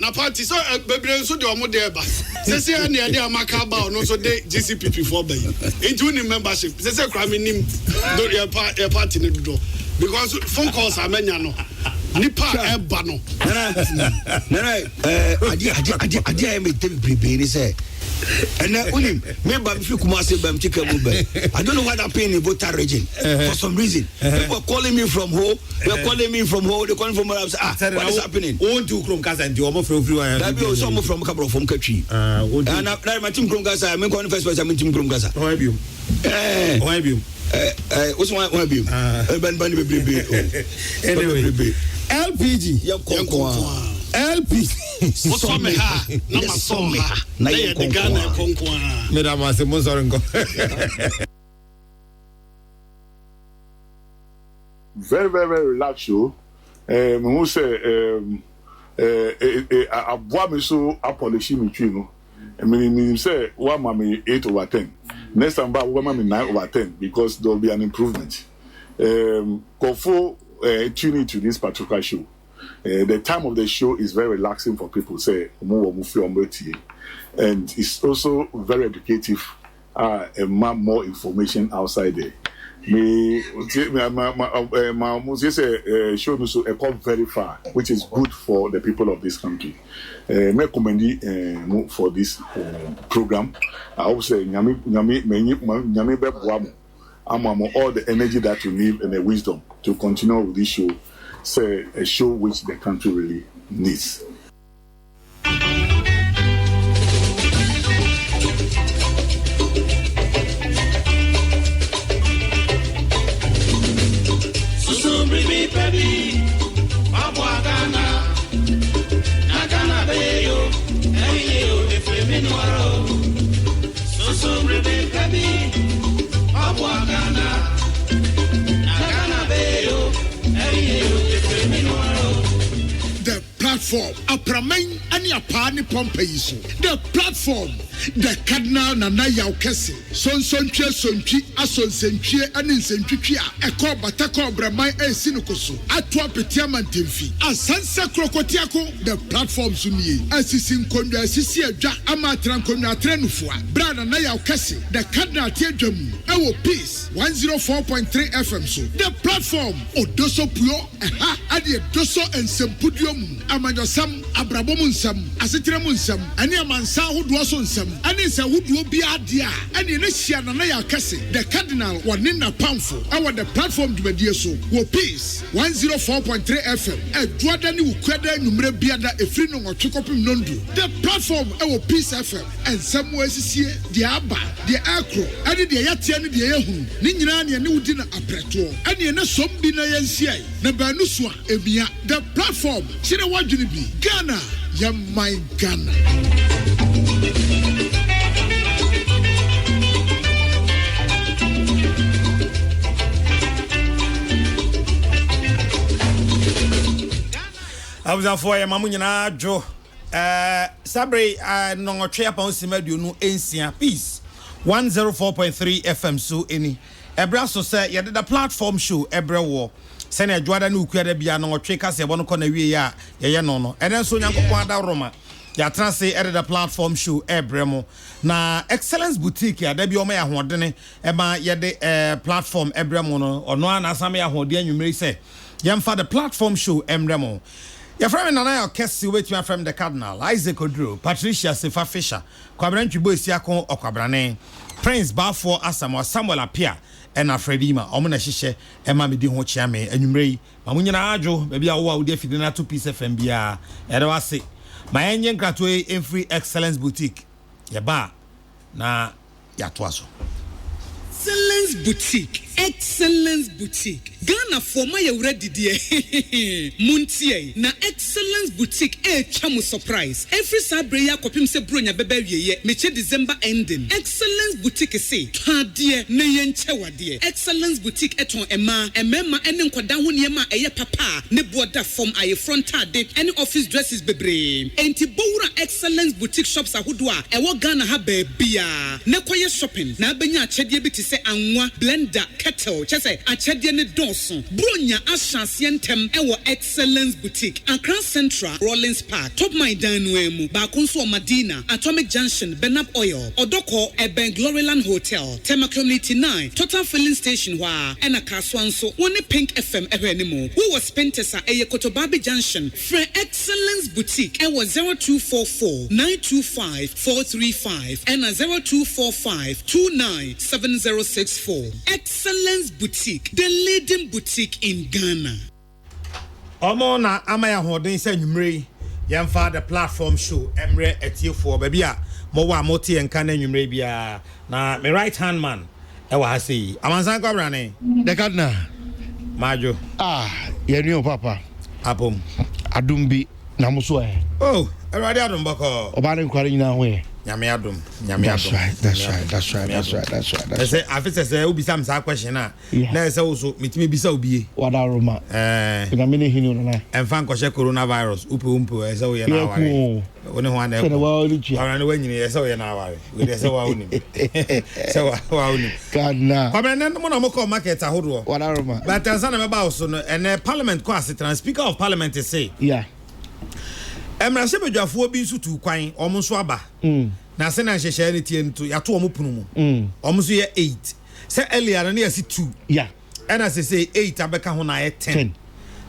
na party so bebre so de omo de ba say na dey amaka ba no so dey GCPP for bay into ni membership say kra me nim do your party ni do because phone calls amenya no nipa eba no adi I me be ni say and only member if you come say bam chicken mobile I don't know what happened in voter region for some reason people calling me from home they're calling me from home they're calling from where what is happening won't do krom kasa ndi omo from everywhere that be some from couple from country and my team krom kasa I mean going first person my team krom kasa how have you what's one have you ban anyway LPG LPG so me ha na maso ha na ye de Ghana konkwa me da ma se mo sorry nko very relaxed show me who say aboa me so apology me twi no me say one mama 8/10 next time ba one mama 9/10 because there will be an improvement Kofo tune into this particular show. The time of the show is very relaxing for people. Say, and it's also very educative. And more information outside there. My show so very far, which is good for the people of this country. Me commend for this program. I hope say all the energy that you need and the wisdom to continue with this show. Say a show which the country really needs. The platform apraman ani apani pompeiso the platform the cardinal nana yaw Kesseh sonsontwe sontwi asonsentwe ani nsentwitwi a ekọ batako braman esinukoso ato apetia mantemfi asansa krokotiako the platform sunie asisi nkondwa asisi adwa ama trankondwa atrenufo bra nana yaw Kesseh the cardinal tiadwam ewo peace 104.3 FM so the platform odoso puyo ade doso ensempudium amanyosam abrabom nsam asetrem nsam ani amansa hodo so nsam ani se hodo bi ade a ani ne hia na ya Kesseh the cardinal wone na pamfo our the platform dwumadie so wo peace 104.3 FM adwada ni wukwada numre biada efri no nwotwekopim nondu the platform our peace FM ensam wasisie de aba de akro ani de yatia ni de yehu ni nyina ne wudi na apreto ani ne sombi na yensiai na banu so a ebia the platform chire wadwini bi Ghana ya my Ghana Abuza for ya mamu nyina adwo sabre no ngotwe apa osimaduo no ensia peace 104.3 FM so eni ebra so say ye the platform show ebre wo sene adwada na ukuada bia no ngotwe kase ebo no kɔ na wie ya ye no no enen so nyankopon ada roma ya transe the platform show ebre mo na excellence boutique ya da bi o ma ya hodene e ma ye de platform ebre mo no ono ana asame ya hode anwumre se yemfa the platform show emre mo your friend Nana Kesseh wait me from the Cardinal Isaac Odro Patricia Sefa Fisher Kwabrantwi Boy Siako Okwabrane Prince Bafo Asamo Samuel Apia and Afredima omuna hihye ema medi ho chia me anwumrei mamunyina adwo baby a wo a wo de fidina 2 piece FM bia ere wase ma enye nkrato every excellence boutique ye ba na ya toaso Excellence Boutique Ghana for my ready dear Muntie na Excellence Boutique chamu surprise every Saturday ya kopim se bronya bebe wieye meche December ending Excellence Boutique say tadie na yenche wade Excellence Boutique eton emema ene nkwada ho niema eye papa ne boda from aye front ade any office dresses bebre enti bowura Excellence Boutique shops ahodo a ewo Ghana ha ba bia ne koye shopping na abenya achede bi ti se anwa blender kettle chese achede ne don edoso bronya ahyase ntem ewo Excellence Boutique Accra Central Rollins Park Top My Danwemu Bakunso Madina Atomic Junction Benap Oil Odoko Eben Gloryland Hotel Tema Community 9 Total Filling Station wa ena kaswanso one Pink FM ebenimo who was Pentesa eye Kotobabi Junction Fre Excellence Boutique ewo 0244 925 435 and 0245 297064 Excellence Boutique, the leading boutique in Ghana. Omo na amaya hoden say nwumre yemfa the platform show emre etiefo baby a mo wa moti enka na nwumre bia na my right hand man e wa hase amansan kwabra ne the gardener majo yenio papa apom adumbi na muso oh erade adum bako obare nkware nyina ho nyame adum that's right say afisa say obi sam sa question na say also mitimi bisa obie wadaroma na me ne hinu na enfan ko she coronavirus umpo say we na aware oni ho na na wa ori ara na wanyini say we na aware we dey say wa oni say wa oni kana kwa na mo na mo ko market ahodo wadaroma but ansana me ba so no and parliament ko asitan speaker of parliament say Emra se bedwafo bi nso tu kwan omo so aba na se na nhyehyɛ ne tie nto yato omo punu mu omo so ye 8 se earlier na yesi 2 and as say 8 abeka ho na ye 10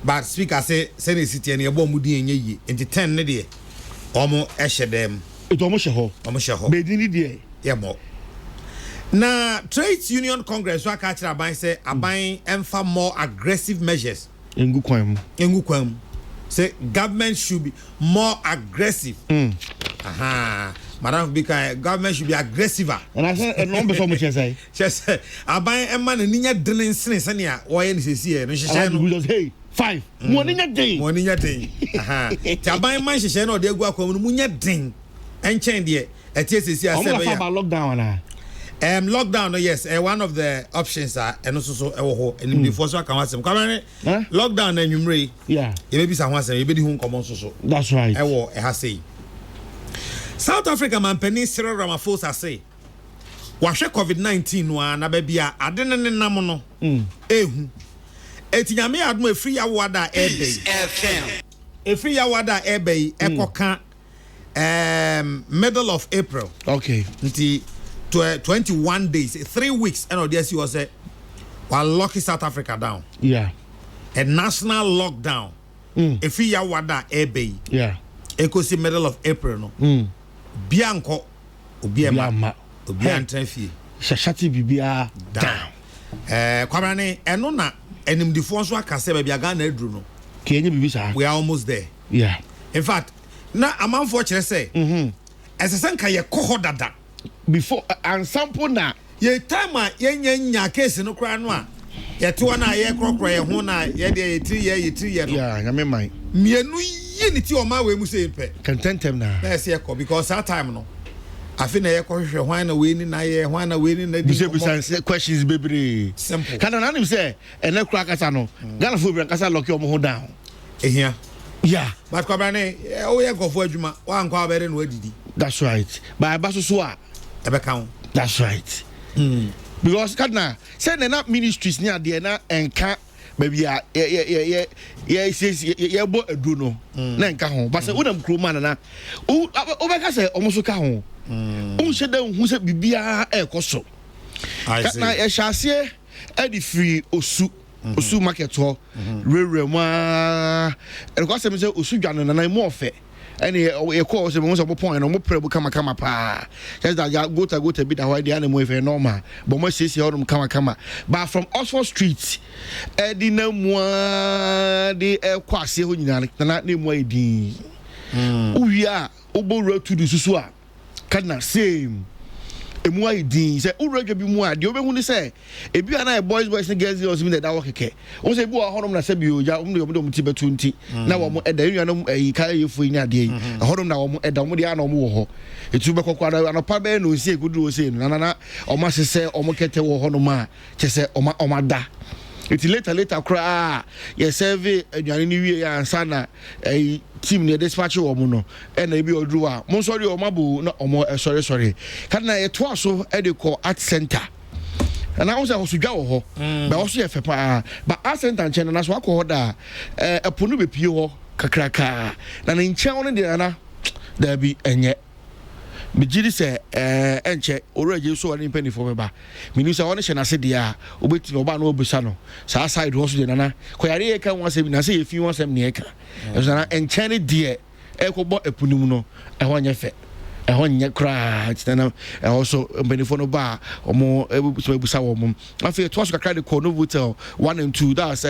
but speaker say ne sitie ne ye bo mu di enye yi enti 10 ne de omo ehye dem eto omo hye ho be di ni de ye mo na trade union congress wa ka kira aban say aban emfa more aggressive measures engu kwan mu say government should be more aggressive. Madam Bika, government should be aggressiver. And I said, no, before me, say, just I buy a man and Ninya drilling Sania, why any say, no, she said, hey, 5 morning a day. Tabai man, she said, no, they go Munya ding and chain dear. At TSC, I said, about lockdown. Lockdown, yes, one of the options are and also and before so I can watch them. Lockdown and you may, maybe someone say, maybe who come on so. That's right. I will have say. South Africa man penny Cyril Ramaphosa say, Washe COVID-19 one baby I didn't namono. Etinyame admo a free awada airbay. A free awada airbay ekoka middle of April. Okay. 21 days, 3 weeks, and ODSU was while locking South Africa down. A national lockdown. If we are wada ebe. Ekosi middle of April no. Bianco Obiema Obiantrefi. Shashati bibia down. Kwabane eno na enim difonso akase ba bia Ghana edru no. Kenye bibi sa. We are almost there. In fact, na amanfo kire say. Esesenka ye kohodada. Before and sample na ye time a ye nya case no kra no a ye to na ye krokro ye ho na ye de ye 3 year no nyame man mienu yi ni ti o ma we mu say pe contentem na yes ye ko because that time no afi na ye ko hwehwe hwan na we ni na ye hwan na we ni na di questions bebre simple kana na nim say ene kra kasa no Ghana fo bran kasa lock omo ho down ehia but ko brane o ye go fo adwuma wa nkwa abere no adidi that's right by baso so a that's right because kadna say na ministries near there na enka maybe ye bo edu no na enka ho but say unam kroma na o beka say omoso ka ho unse da hu say bibia ekoso kadna ye hyase edi free osu market ho rere ma e ko say me say osu dwane na mo ofe and you call us a point no more prebu kama pa just that go to bit away the animal if normal but most say kama but from Oxford Street di na mo de kwase ho nyina na mo edin uwia obo to the susu a kana same emu aidin say uradwa bi mu a de obehu ni say ebi ana boys and girls me that work keke o say bi o honom na say bi o ja o de ti betu nti na wo mo eda nwa no ka yefu ni ade honom na wo mo eda mo de ana mo wo ho etu be kokwa na pa be no sie kudu o sei na o ma sese o mo kete wo honom a che say o ma da iti later cry ye serve aduane ni wie ya ansa na team ne dispatch wo mo no e na ebi odru a mo sorry o mabu na o mo sorry kana ye to aso e de call art center and I also was go ho but also ye fepa but accent and channel na so akọ da eponu be pie ho kakraka na nche won de na da bi enye me gidi se enche already so wani penny for me ba me ni se won hye na se dia obeti oba na obusa no sa side ho so de na ko yare ye kan wasem na se ye fi wasem ne ye ka so na enche ne de ekobo epunum no ho nye fe ho nye kra tena also benefo no ba omo ebusa wo mum afi to so kakra de ko no hotel 1 and 2 that's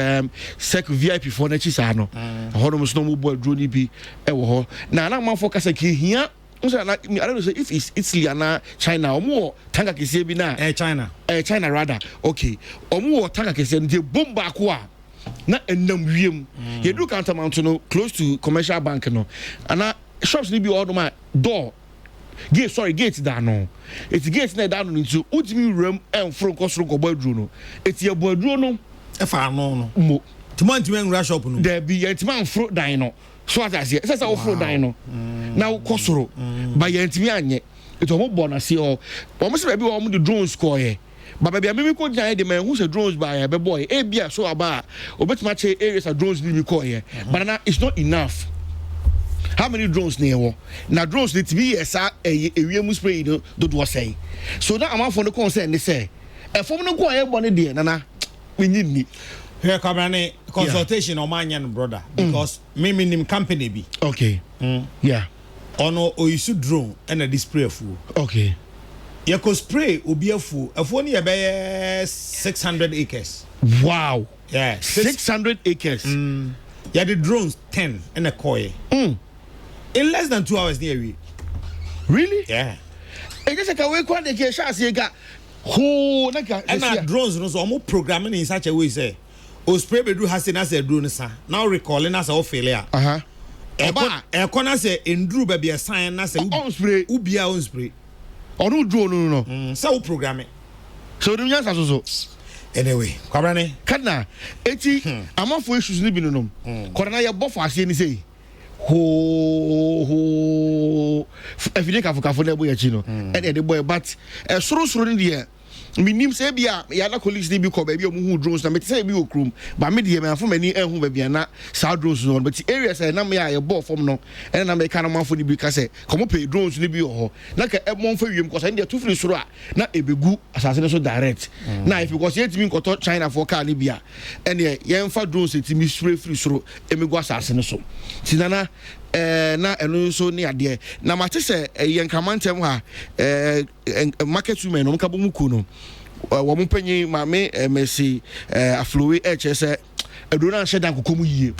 sec VIP for na chi sa no ho no so no mo bo adro ni bi e wo ho na man focus ke hia I don't know if it's Italy and China or more tanga kese bi na China rather okay or more tanga kese de bomba kwa na enam wiem you do countermount no close to commercial bank no and shops ni bi all my door gate down no it's gate na down into ultimate room and from kosro ko bodru no it's your bodru no e fa no mo timanti men rush shop no there be yetman fro dan no so as I say say fro dan no now kosoro ba yentimi anye eto mo bo na se o mo se be o mo the drones ko ye ba ba bia me ko jan de man who say drones ba ye be boy e bia so aba obetima che areas of drones ni ko ye but now it's not enough. How many drones near war? Now drones need to be a ewiem spray do say. So that amount for the concern they say. E form no go e bone dey nana we need ni. Here come consultation on my brother because me minim company be. Okay. Yeah. Ono o issue drone and a display fool. Okay. You could spray obi afu. Afu ni be 600 acres. Wow. Yeah. 600 acres. Yeah, the drones 10 and a koi. In less than 2 hours near we. Really? Yeah. E just like we kwande ke sha se ga ho na ka and drones no so almost programming in such a way say o spray be do has na say drone sa now recalling as o failure. E kona say enduru ba bia sign na say on spray ubia on spray. Onu drone no. So programming. So the nyasa so anyway, kwabrane kana eti amafo issues ni bi no korana ye bofo ase ni say ho everyday kafo na boy achi no e dey boy but soro ni dey minim say bia ya na colleagues ni bi ko ba bia mu hu drones na me say bi okrum ba me dey me afo mani ehun ba bia na sa drones no but areas na me ya ye ball form no e na me kana mafo ni bi ka say komo pay drones ni bi ho na ka e mon fa wiem ko say dey two free soro a na ebegu asase no so direct na if because yet mi nkoto China for car ni bia e ne ye mfa drones eti mi free soro emegu asase no so tinana na eno so ni ade na mate se ye nkamantem ha market women no mkabo muku no wo mpanyi maame Messi aflowe se edona hye dan kokomu yie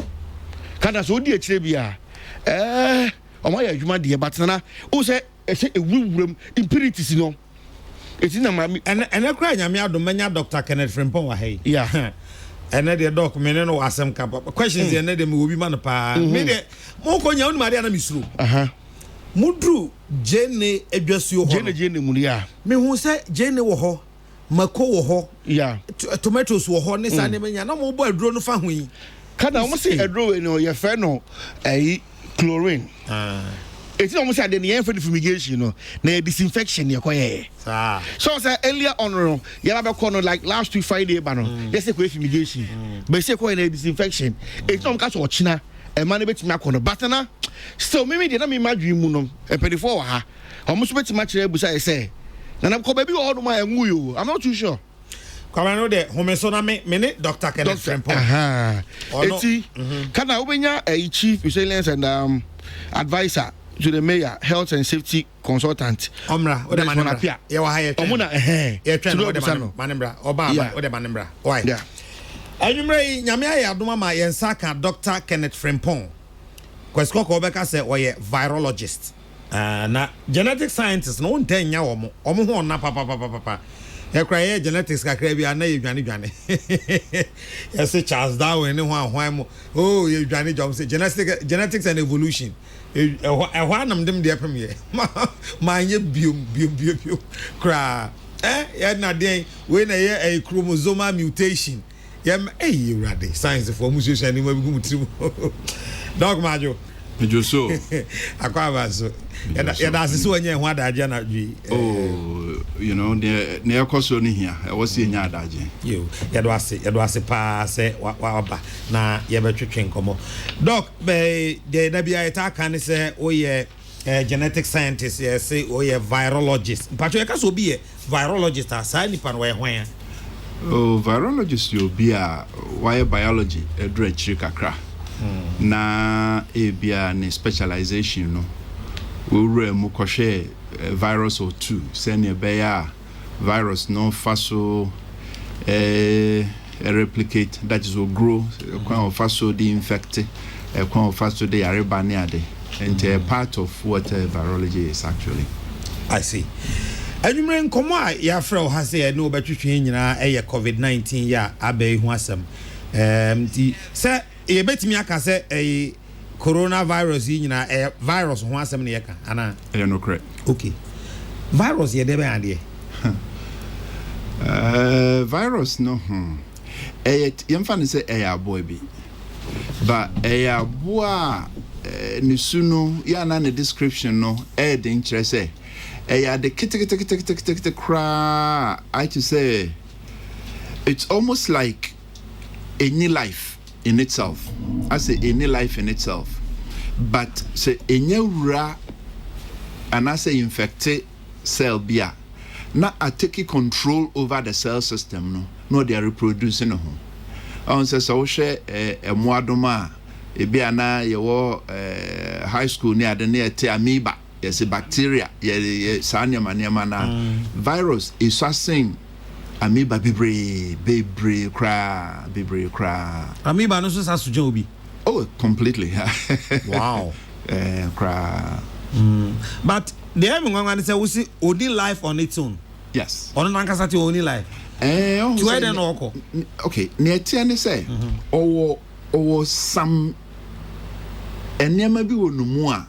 kana so odi akire bia o ma ya adwuma de batena o se ewuwuram impurities no etina maame ene kra nyame adomanya Dr. Kenneth Frimpong wa hey yeah and the doc me no asem ka questions and them will be man pa me de mo ko nya onima de na misuru mudru jene edwasu ho jene mu ya me hu se jene wo ho mako wo ho yeah tomatoes wo ho ne sa ne menya na mo bo aduro no fa ho yi kada mo se aduro no ye fe no chlorine it's almost like the end for the fumigation, no, disinfection, you so earlier on, you have a corner like last week Friday, let's say fumigation, but say disinfection. It's not because of China, a man bet my corner, but now, still, maybe they don't mean my dream, and pay for her. Almost bet much I say, and I'm called baby all my woo. I'm not too sure. Come on, there, Homesona minute, Dr. Kenneth Frimpong. Can I open a chief resilience and advisor to the mayor, health and safety consultant. Omra, what the manembra? You are hired. Omuna, manembra, Obama, what the manembra? Why? Yeah. Anyway, Nyamia Adumama Yensaka, Dr. Kenneth Frimpong. Kwesiko Kobeka said, "Oye virologist." Na genetic scientist no one 10 yawo omo ho na papa. E cry genetics kakra bi ana yedwane. You say Charles Darwin ne ho ahwan mo. Oh, yedwane jom say genetics and evolution. Ehwa nam dem de pem ye. Manye biom kra. Ya na den we na ye a chromosomal mutation. Yem rade science for mususu ani ma bi gumutirim. Dog majo. Joso. Akwa baso. Ya da sisi onye ho adaje na dwi. Oh. you know, near Cosoni here. I was seeing Yadaji. You, Yadwasi pass, Waba, na Yabatrin como. Doc, the Nabia attack can say, oh, yeah, genetic scientist, say, oh, yeah, virologist. But you can be a virologist, a sign upon where. Oh, virologist, you'll be a wire biology, a dread chikakra. Na ebia ne specialization no we mu koshe virus or two send a virus no faso replicate that is will grow kwan faso de infect kwan faso de arebane ade and a part of what virology is actually. I see. Anumre nkomo a ya frɛ ha sɛ no betwetwe nyina COVID-19 ya abai ho asɛm di sɛ yebetimi aka sɛ coronavirus yi nyina virus ho asɛm ne yɛka ana no correct. Okay, virus ye de be ade virus no yɛmfa ne sɛ aboa bi but aboa ne su no ya na ne description no den kyerɛ sɛ the kit cry I to say it's almost like a new life in itself. I say a new life in itself, but say a new ra and I say infected cell bia not a taking control over the cell system no they are reproducing no on says so share a moadoma e bia na your high school near the near amoeba. Yes, a bacteria, sanyama na virus is swasing amoeba bebre cra. Amoeba no so sasujo obi. Oh, completely. Wow. Cra. But the everyone say we see only life on its own. Yes. On nankasa ti only life. To where then oko. Okay, near tiani say or some enema bi wonu mu a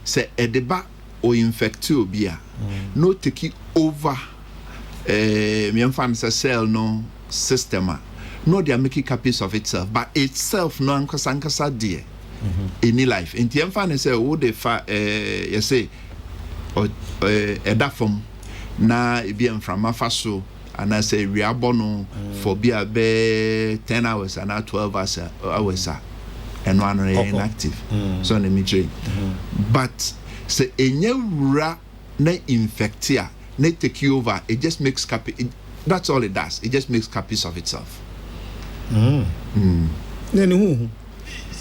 say edeba o infect obi a no take it over me fan cell no system no they are making copies of itself but itself no ankasa dear any life in the fan say wo dey fa you say edafom na ebi enframa fa so and I say we are born for be 10 hours and 12 hours and one inactive so let me train but say enyewura na infectia na take you over it just makes copy that's all it does it just makes copies of itself then who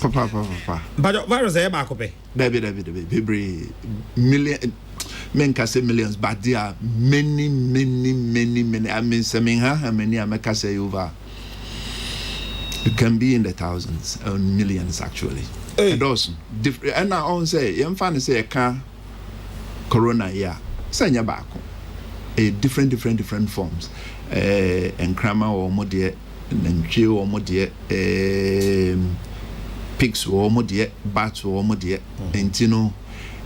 papa but virus e ba ko be baby million men can say millions but there are many I mean something how many I make say over. It can be in the thousands or millions actually. And also, and I on say, I'm fine to say a car corona, yeah, sanya back a different forms. And crama or modie, and chill or modie, pigs or modie, bats or modie, and tino,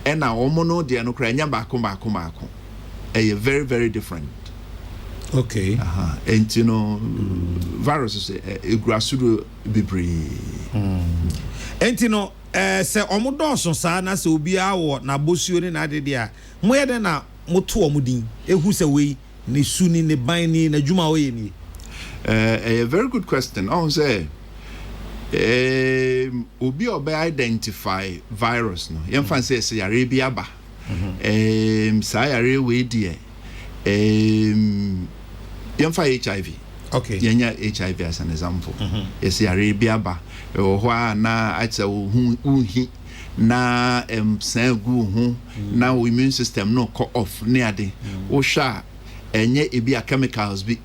and now omono, dear no crania back, a very different. Okay. And you know, viruses grasudo bebre. And you know, say omodoso sa na se obi awo na bosuo ni na de dia. Mo ye de na moto omudin. Ehu se we ne suni ne ban ni na djuma we ni. A very good question. On say obi obe identify virus no. Yen fan say yare bi aba. Sa yare we die. HIV. Okay. Yenya HIV as an example. Yes, Arabia ba. Oho na acha uhi na sengu hu na immune system no cut off near de. O sha enye ebi a chemicals bi.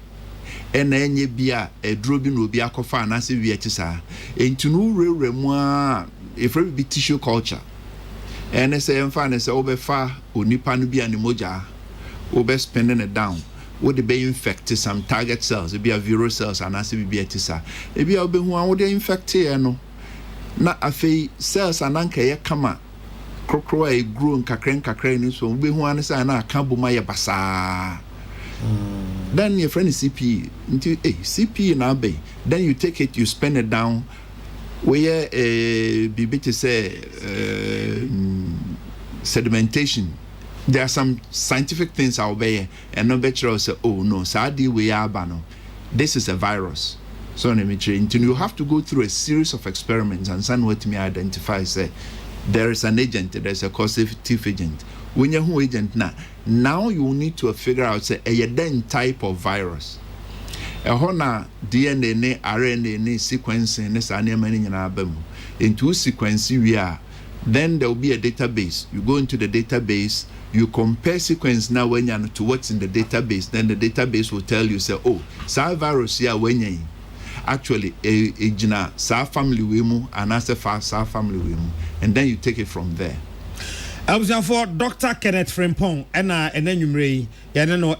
Ena enye bia edro bi no obi akofa na se wi akisa. Entunu rewremu a efre bi tissue culture. Ene se emfa ne se obefa onipa no bia ne moja. Obe spending it down. Would be infected some target cells, it be a viral cells, and as it be a tisa. It be a be who would infected, no. Not a fee cells and anke kama. Crocro a grew and cacran, so be one is an akambu maya basa. Then your friend is CP into a CP in Abbey. Then you take it, you spend it down. Where a BB to say sedimentation. there are some scientific things out there, and no better say, oh no, Saudi we are bano. This is a virus. So you have to go through a series of experiments and some what me identify say there is an agent, there's a causative agent. When you agent now you need to figure out say a then type of virus. A hona DNA, RNA, sequencing, into sequence we are. Then there will be a database. You go into the database, you compare sequence now when you're to what's in the database. Then the database will tell you, say, oh, sa virus here when you actually a jina sa family wimu and as a sa family wimu, and then you take it from there. I was for Dr. Kenneth Frimpong and then you may know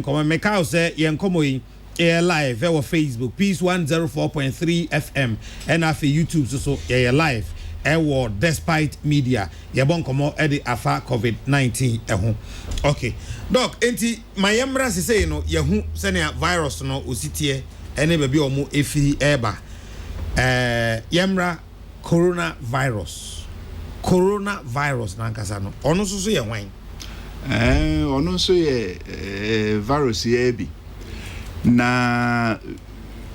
comment make out say yankomo air live our Facebook Peace 104.3 FM and after YouTube so air live. Our despite media, yabon komo edi afa COVID-19 Okay, doc, enti my yamra se say no yahu senia virus no ositie ene baby omo efiri eba. Yamra coronavirus na nkasa no. Ono so ye wan. Ono so ye virus ye bi. Na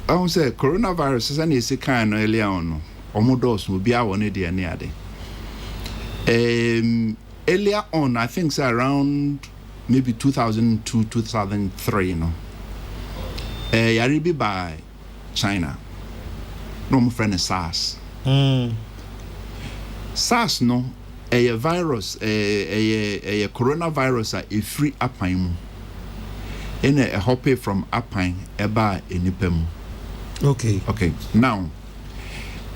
I won't say coronavirus is an easy kind earlier on. Omodos will be our one day near earlier on, I think so around maybe 2002, 2003, you know. Yaribi by China. No, my friend is SARS. SARS, no, a virus, a coronavirus, a free apine. In a hoppy from apine, a bar in Nipem. Okay, now.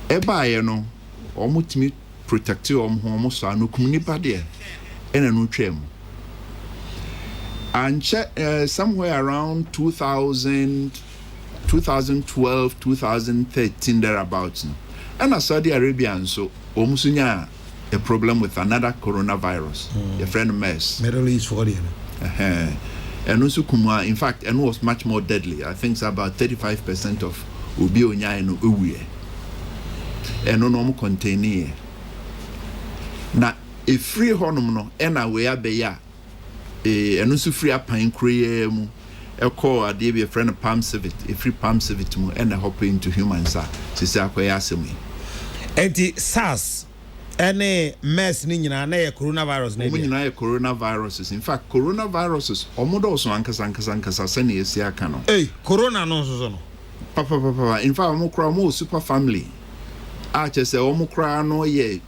Eba ye no omutimi protect omo so anu kumnipa de ena no twem and somewhere around 2012 2013 thereabouts no and Saudi Arabia so omusunya a problem with another coronavirus your friend MERS Middle East for the and also kuma in fact and was much more deadly. I think it's about 35% of obi onya no uwie and no contain na a free honum no ena we abeya and also free apine cree mu a call a be a friend of palm civet a free palm civet mu and a hop into humans to say akwayasemi anti SARS any mess ni nyina na coronavirus na nyina coronaviruses. In fact coronaviruses omodo so ankasa se na esi aka no corona no so no papa in fact mo super family just say omukra no ye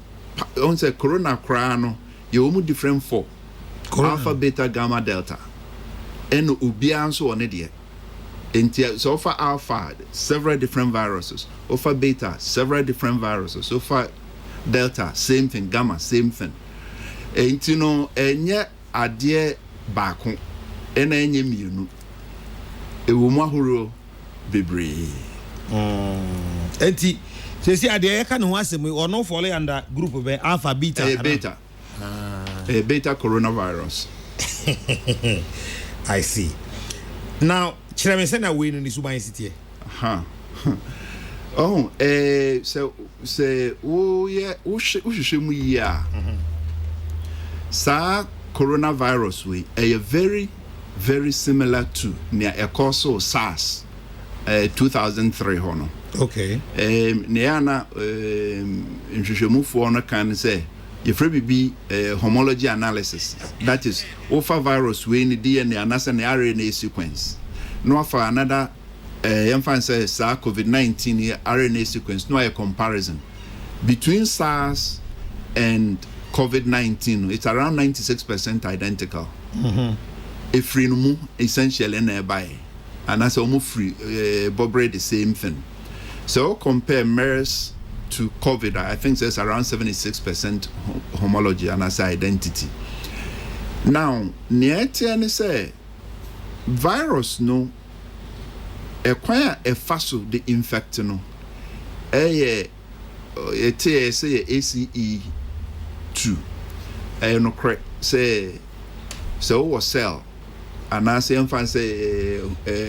on say corona kra no ye omu different for alpha beta gamma delta and ubia so on de so for alpha several different viruses, for beta several different viruses, so for delta same thing, gamma same thing. And you know enye ade baako ena enye mienu e wo mahoro bebre enti see ade ka no asem or no fall under group be alpha beta beta coronavirus. I see. Now chira me say na we no ni suban city so wo hwehwemu yi a sa coronavirus we very very similar to near a course SARS 2003 hono. Okay. Neana nhwehwemu fo no kan say you be homology analysis, that is over virus we need DNA and as an RNA sequence no for another emphasis COVID-19 RNA sequence, no a comparison between SARS and COVID-19. It's around 96% identical. If we essentially nearby and as almost free bobre the same thing. So compare MERS to COVID, I think there's around 76% homology and as identity. Now, near say virus no acquire a fossil the infect no say ACE2 no correct say so was cell and I say infant say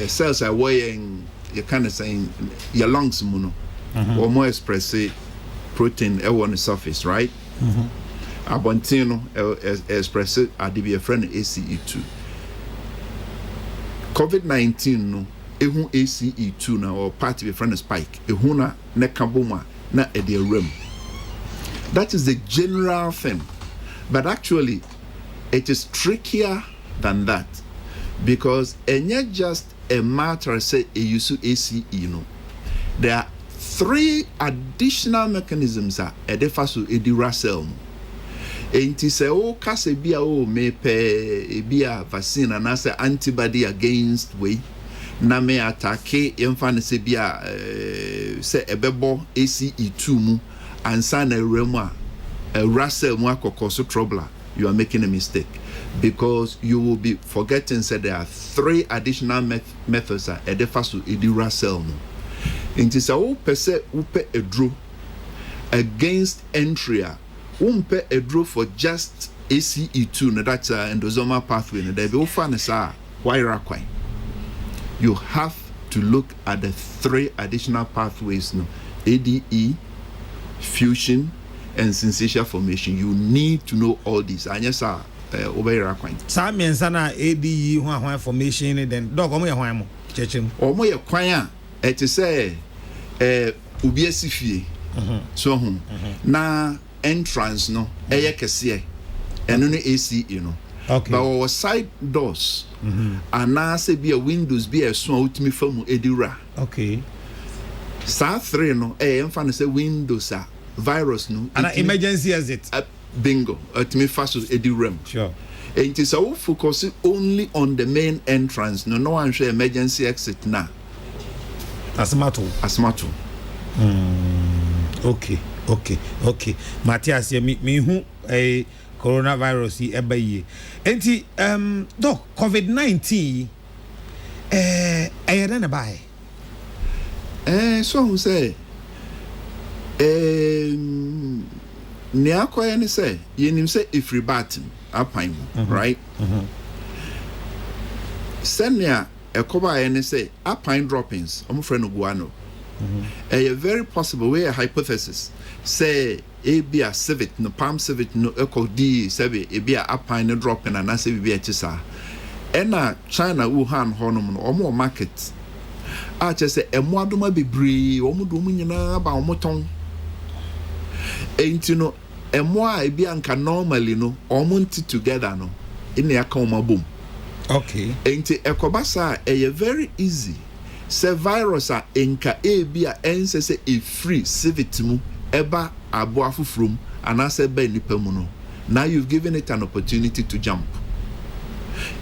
cells are weighing you kind of saying your lungs mono or more express protein on the surface, right? Abontino express ade be a friend ACE2. COVID-19 no ehu ACE2 na or part be friend spike ehu na ne kaboma na e de rem. That is the general thing, but actually it is trickier than that, because it's just a matter say a use ACE no. There are 3 additional mechanisms a defa so edira cell. Enti se o kase bia o mepe bia vaccine and as antibody against we na me attack yemfa ne se bia se ebebo ACE2 mu ansa na remu a Russell mu akokoso trouble, you are making a mistake, because you will be forgetting that there are 3 additional methods a defa so edira cell mu. Enti se o pese upe edro against entry umpe a draw for just ACE2 no, that's endosomal pathway no, there be ofanesa why rakwai. You have to look at the 3 additional pathways no, ADE, fusion and syncytial formation. You need to know all these. And yes sir, obey rakwai sa mensa na ADE ho formation then dog omo ye hwan mo chechim omo ye kwan a et say obi asifie so na entrance no Kesseh eno no ACE no. Okay. But our side doors and now say be a windows be a so ultimate form edira. Okay. Sa 3 no emfa say windows a virus no and emergency exit bingo ultimate fast ediram. Sure. And it is all focus only on the main entrance no one show emergency exit na asmato. Okay. Matthias, me who a coronavirus yi enti doc COVID-19 ayeda na bai so who say ne akoye ne say yenim say ifri batim apan right senia ekoba ye ne say apan droppings omo friend no guano a very possible way a hypothesis say ebia civet no palm civet no eco d sebe ebia apine no drop na na se bibia chisa ena China Wuhan honom no omo market a chese emo adoma bebre omo do mu nyina ba omo ton enti no emo a ebia nka normally no omo nti together no ina aka omo bom. Okay. Enti ekobasa e very easy se virus a enka ebia ense se e free civet mu eba abo afufrum anase be nipa mu no. Now you've given it an opportunity to jump.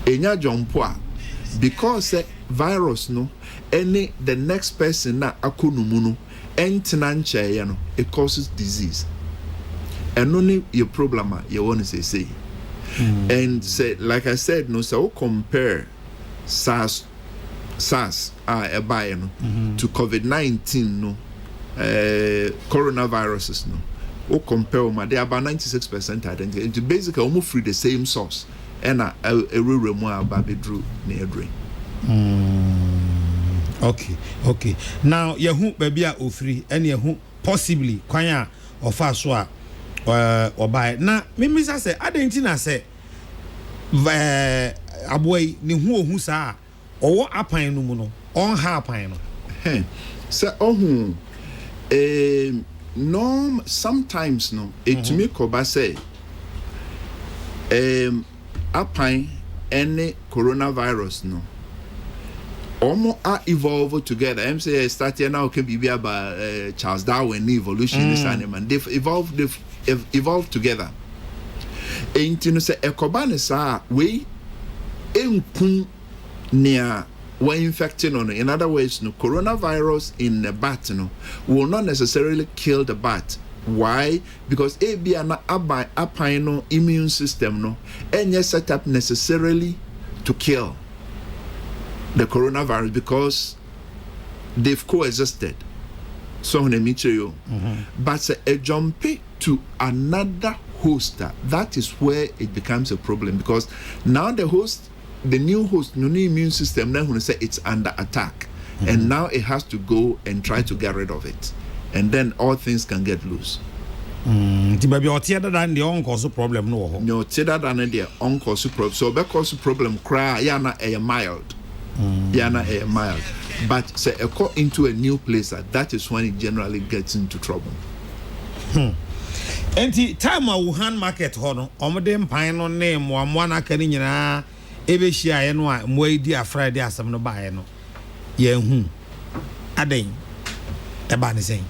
Enya jump a because virus no any the next person na akonumu no entina nche no it causes disease. And only your problem you want to say. And say like I said no so compare SARS no to COVID-19 no coronaviruses no o compare them they are about 96% identical. Basically almost free the same source and a remu about bedru near drain. Okay now yahu baby a ofri and yahu possibly kwanya ofa so a obai na memisa say adentina say aboy ne hu ohu saa owo apan no mu no on ha apan no say ohu no sometimes no it me koba say apan any coronavirus no omo are evolve together. I'm say starting now can be about Charles Darwin evolution this animal they've evolved together. Ain't you say ekobane sa we enkun near were infecting on. In other words, no coronavirus in the bat no will not necessarily kill the bat. Why? Because AB and apino immune system no and yet set up necessarily to kill the coronavirus because they've coexisted. So but a jump to another host, that is where it becomes a problem because now the new host, no immune system, now when say it's under attack, and now it has to go and try to get rid of it, and then all things can get loose. Ti baby otiada than the on-cause problem no. No, tiada than the on-cause problem. So because problem cry, yana a mild. Yana a mild. But say a call into a new place, that is when it generally gets into trouble. Enti time a Wuhan market hono, omode mpine name one kani nyina ebe hia ye no a moidi a Friday asem no bae no. Ye hu. Aden. Eba ne sen.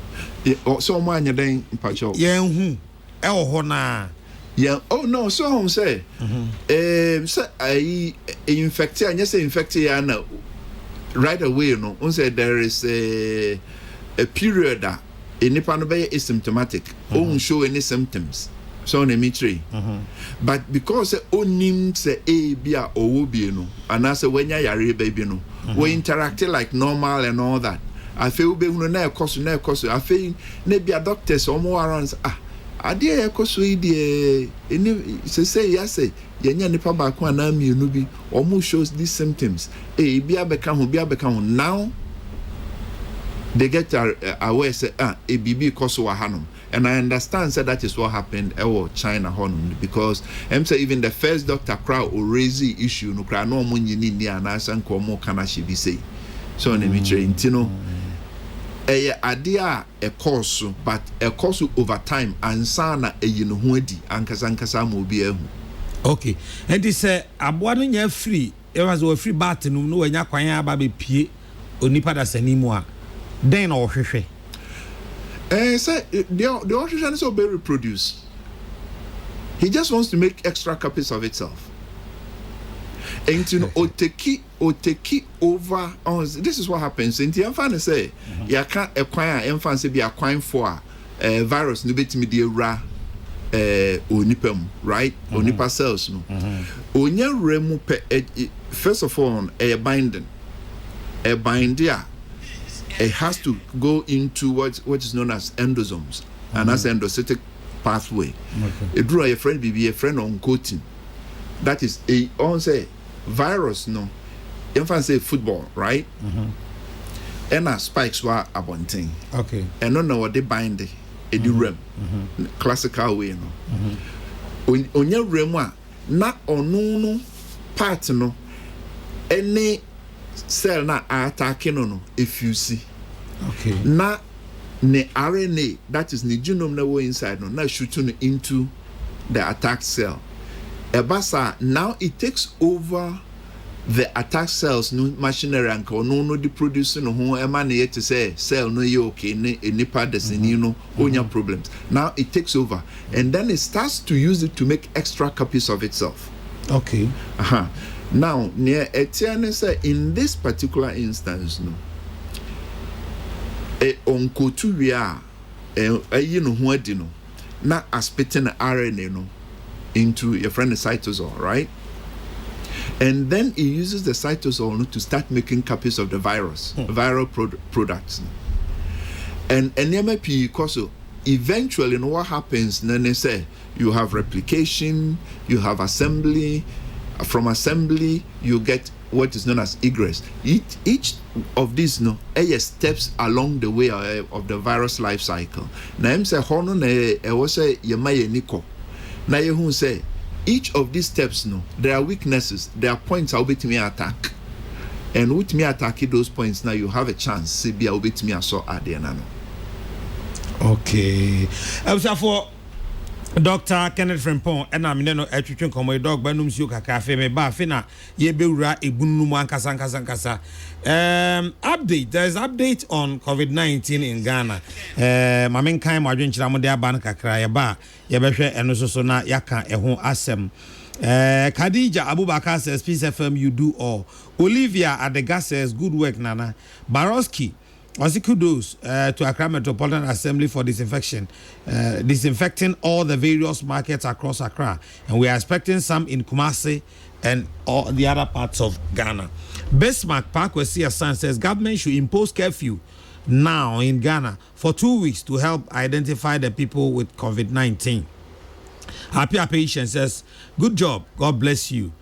So mo anya den mpacho. Ye hu. E wo ho na. Yeah. Oh no. So home say. So I infected. And say infected. Ya na right away. No. On say there is a period that nipa no be asymptomatic. Won't show any symptoms. So on emitry. But because onim say a bia owo bi no, and as when ya yare baby no, we interact like normal and all that. I feel be no na ekoso na ekoso. I feel na bia doctors omo around ade ekoso ide any say yes yenya nipa ba ko na mienu bi omo shows these symptoms. Bia beka ho now they get aware say a bibi koso wa hanom. And I understand that is what happened in China honum because say even the first doctor crowd or raise the issue no crowd no mo nyini ni anasa nko mo kana she be say so na mi train tino idea a course but a course over time ansa na no ho adi ankasa mo bi ahu. Okay, and this aboa no nya free e was o free bat no no nya kwan aba be pie onipa da sanimu a den na ohwehwe. Say the oxygen is be reproduce. He just wants to make extra copies of itself. And you know, oteki over. This is what happens. In the infant say, you can't acquire infant say be acquiring for virus. No bet me the ra onipem right onipa cells no. Onya remu first of all a binding. It has to go into what is known as endosomes and as endocytic pathway. It drew a friend be a friend on coating. That is a on say virus no. Infant say football, right? And spikes were abundant. Okay. And no know what they bind a rem. Classical way no. On your rem not on no part no any cell na attacking no if you see. Okay. Na ne RNA that is the genome na wo inside no na shooting into the attack cell. Ebasa now it takes over the attack cells no machinery and no the produce no ho emanate to say cell no you okay any part that's no onya problems. Now it takes over and then it starts to use it to make extra copies of itself. Okay. Now, near Etienne say in this particular instance, no, onkotu we are you know who dino not aspecting RNA no into your friend the cytosol, right? And then he uses the cytosol no, to start making copies of the virus, viral products. And MAP also eventually, no, what happens? Then they say you have replication, you have assembly. From assembly, you get what is known as egress. Each of these steps along the way of the virus life cycle. Now, I'm saying, now you say each of these steps, there are weaknesses, there are points I'll be to me attack. And with me attacking those points, now you have a chance. See, I'll be to me assault at the end. Okay. For Dr. Kenneth Frimpong and I'm no etwetwe komo dog banum sio kaka fe me ba fe na ye bewura ebunnu mu ankasa update, there's update on COVID-19 in Ghana. Mamen kan mo adwenkyira mo de aba no kakra ye ba ye behwe eno so na yaka eho asem. Khadija Abubakar says Peace FM you do all. Olivia Adega says good work Nana. Baroski also kudos to Accra Metropolitan Assembly for disinfecting all the various markets across Accra, and we are expecting some in Kumasi and all the other parts of Ghana. Bismarck Parkwesi San says government should impose curfew now in Ghana for 2 weeks to help identify the people with COVID-19. Happy Patient says good job, God bless you.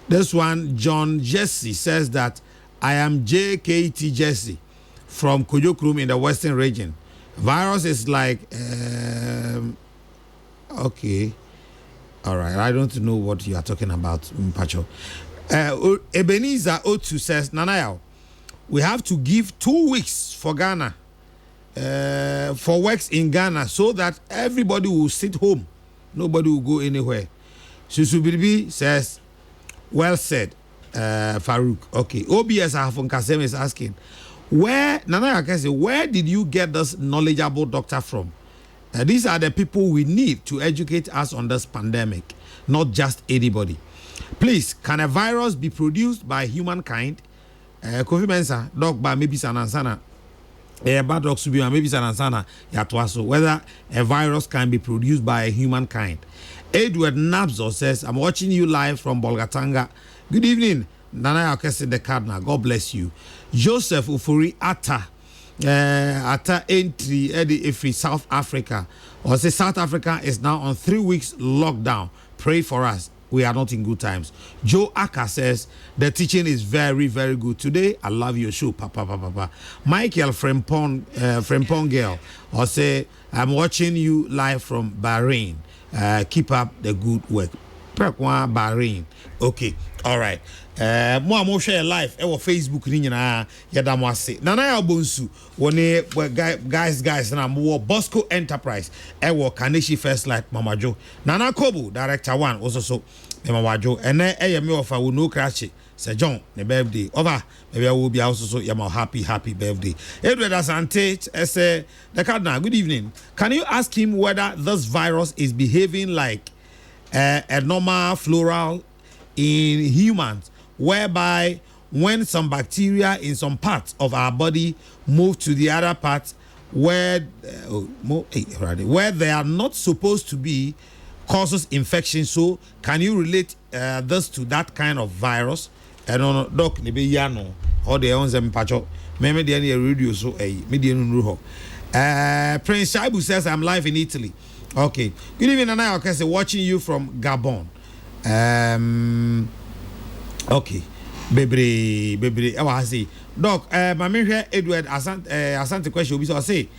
This one, John Jesse says that I am JKT Jesse from Kujokrum in the Western region. Virus is like okay. All right. I don't know what you are talking about, Mpacho. Ebenezer Otu says, Nanayao, we have to give 2 weeks for Ghana, for works in Ghana, so that everybody will sit home. Nobody will go anywhere. Susubiribi says, well said, Farouk. Okay. OBS Ahafon Kasem is asking, where did you get this knowledgeable doctor from? These are the people we need to educate us on this pandemic, not just anybody. Please, can a virus be produced by humankind? Kofi Mensa, dog by maybe Sanansana. Bad dogs to be maybe Sanansana. Yatwaso. Whether a virus can be produced by humankind. Edward Nabzo says, I'm watching you live from Bolgatanga. Good evening, Nana Kesseh the Cardinal. God bless you. Joseph Ufuri Atta. Entry if South Africa, or say South Africa is now on 3 weeks lockdown. Pray for us. We are not in good times. Joe Aka says the teaching is very, very good today. I love your show, papa. Michael Frempong girl, or say I'm watching you live from Bahrain. Keep up the good work. Bahrain. Okay, all right. Mo share live e wo Facebook ni nyina yeda mo ase nana ya bonsu woni guys na mo Bosco Enterprise e wo Kaneshi First Light Mamajo Nana Kobu Director 1 also Mamajo ene e ye me ofa wo no crash Sir John ne birthday over maybe I will be also so yama happy birthday. Edward Asante say the Cardinal, good evening. Can you ask him whether this virus is behaving like a normal floral in humans, whereby when some bacteria in some parts of our body move to the other parts where they are not supposed to be, causes infection? So can you relate this to that kind of virus? I don't know, doc maybe yano or the ones them patcho maybe the any radio so median Prince Shaibu says I'm live in Italy. Okay, good evening, Nana Kesseh, watching you from Gabon. Okay, baby, I say, Doc, my man here, Edward, Asante question will be so I say,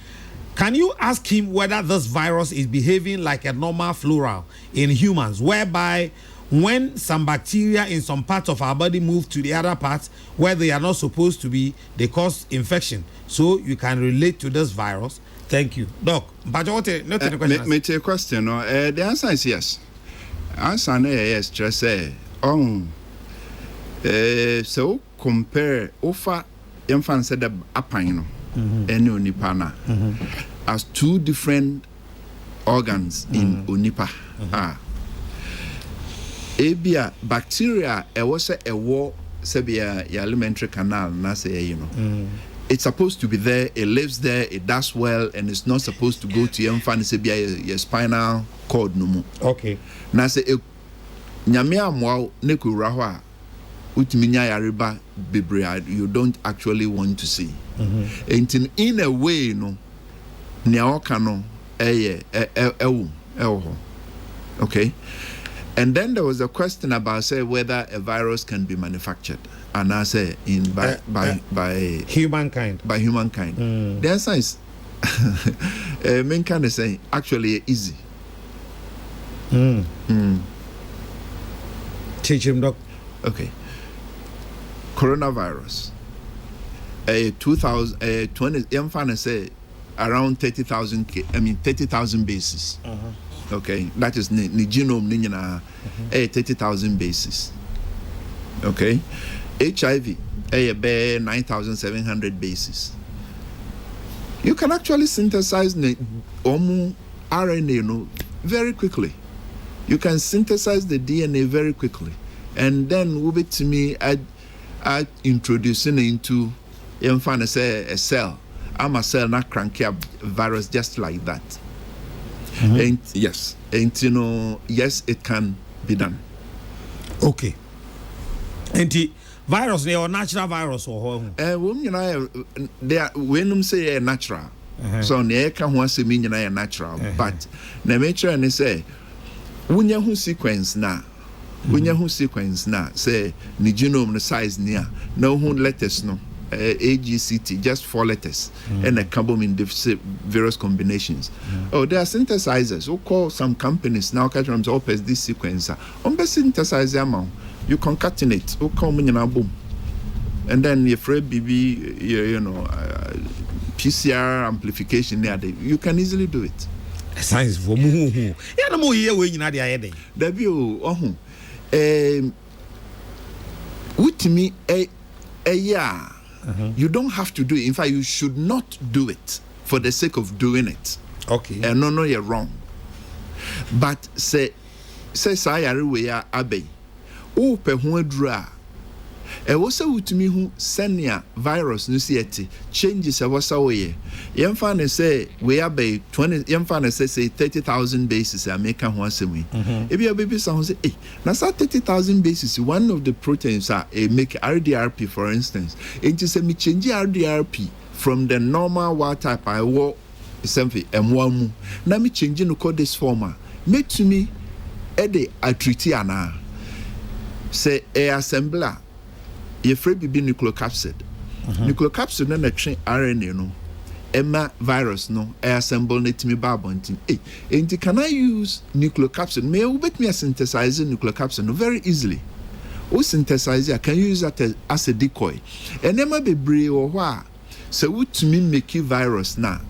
can you ask him whether this virus is behaving like a normal floral in humans, whereby when some bacteria in some parts of our body move to the other parts where they are not supposed to be, they cause infection? So you can relate to this virus. Thank you, Doc. But what not the question? Me take question. The answer is yes. Answer yes. Just say so compare offer infant said the apino any unipana as two different organs in unipa. Ebia bacteria was a war sebia your alimentary canal na say it's supposed to be there, it lives there, it does well, and it's not supposed to go to your spinal cord no more. Okay. Now say nyamia mwa nekura hwa utiminya yariba bebre you don't actually want to see. And in a way no nyaoka no okay. And then there was a question about say whether a virus can be manufactured. And I say by humankind. By humankind. The answer is mankind is saying actually easy. Teach him, Doc. Okay. Coronavirus. 2020 say around 30,000 bases. Okay, that is the genome ninyana 30,000 bases. Okay, HIV 9,700 bases. You can actually synthesize the RNA very quickly. You can synthesize the DNA very quickly, and then we'll be to me I introducing into say a cell. I'm a cell not cranky up virus just like that. And yes, and yes, it can be done. Okay. And the virus, or natural virus or they are when say natural. So they can want to mean natural, but the nature and say when you sequence now. When you sequence now, say the genome the size near no one let us know. AGCT, just 4 letters, and a carbon in various combinations. Oh, there are synthesizers who call some companies now catch them up as this sequencer. On the synthesizer amount, you concatenate, who come in a boom. And then your free BB, PCR amplification there, you can easily do it. Science for mu. Yeah, no more here when you know the idea. There be with me a year. You don't have to do it. In fact, you should not do it for the sake of doing it. Okay. And no, you're wrong. But say sayari we are abe. Oh, pe hu adura. E wo say with me who senia virus no sieti changes e wo say we. Yemfa ne say we abe 20 yemfa ne say 30,000 bases America ho asemi. E bia baby say say na 30,000 bases one of the proteins are make RDRP for instance. Enti say me change RDRP from the normal wild type I wo something M1 na me change no code this form make to me e de atriti ana say a assembler ye free bibi nucleocapsid. Nucleocapsid na train RNA no emma virus no assemble net me babontin. Enti can I use nucleocapsid? Me will bet me synthesize nucleocapsid no very easily. O synthesize I can use that as a decoy. And emma be brave or wha so what me make virus now.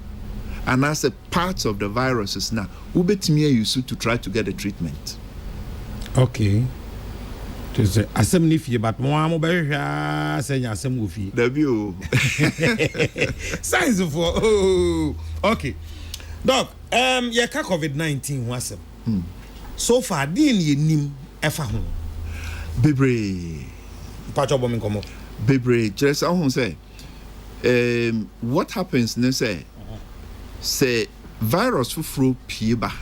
And as a part of the viruses now, we bet me use to try to get a treatment. Okay. To say assembly fee, but more mobile saying assembly fee. The view. Size for okay. Doc, yeah, COVID-19 was so far, didn't you name ever home? Bebre. Patch of bombing come up. Bebre, just I won't say. What happens? Ne say virus for pieba.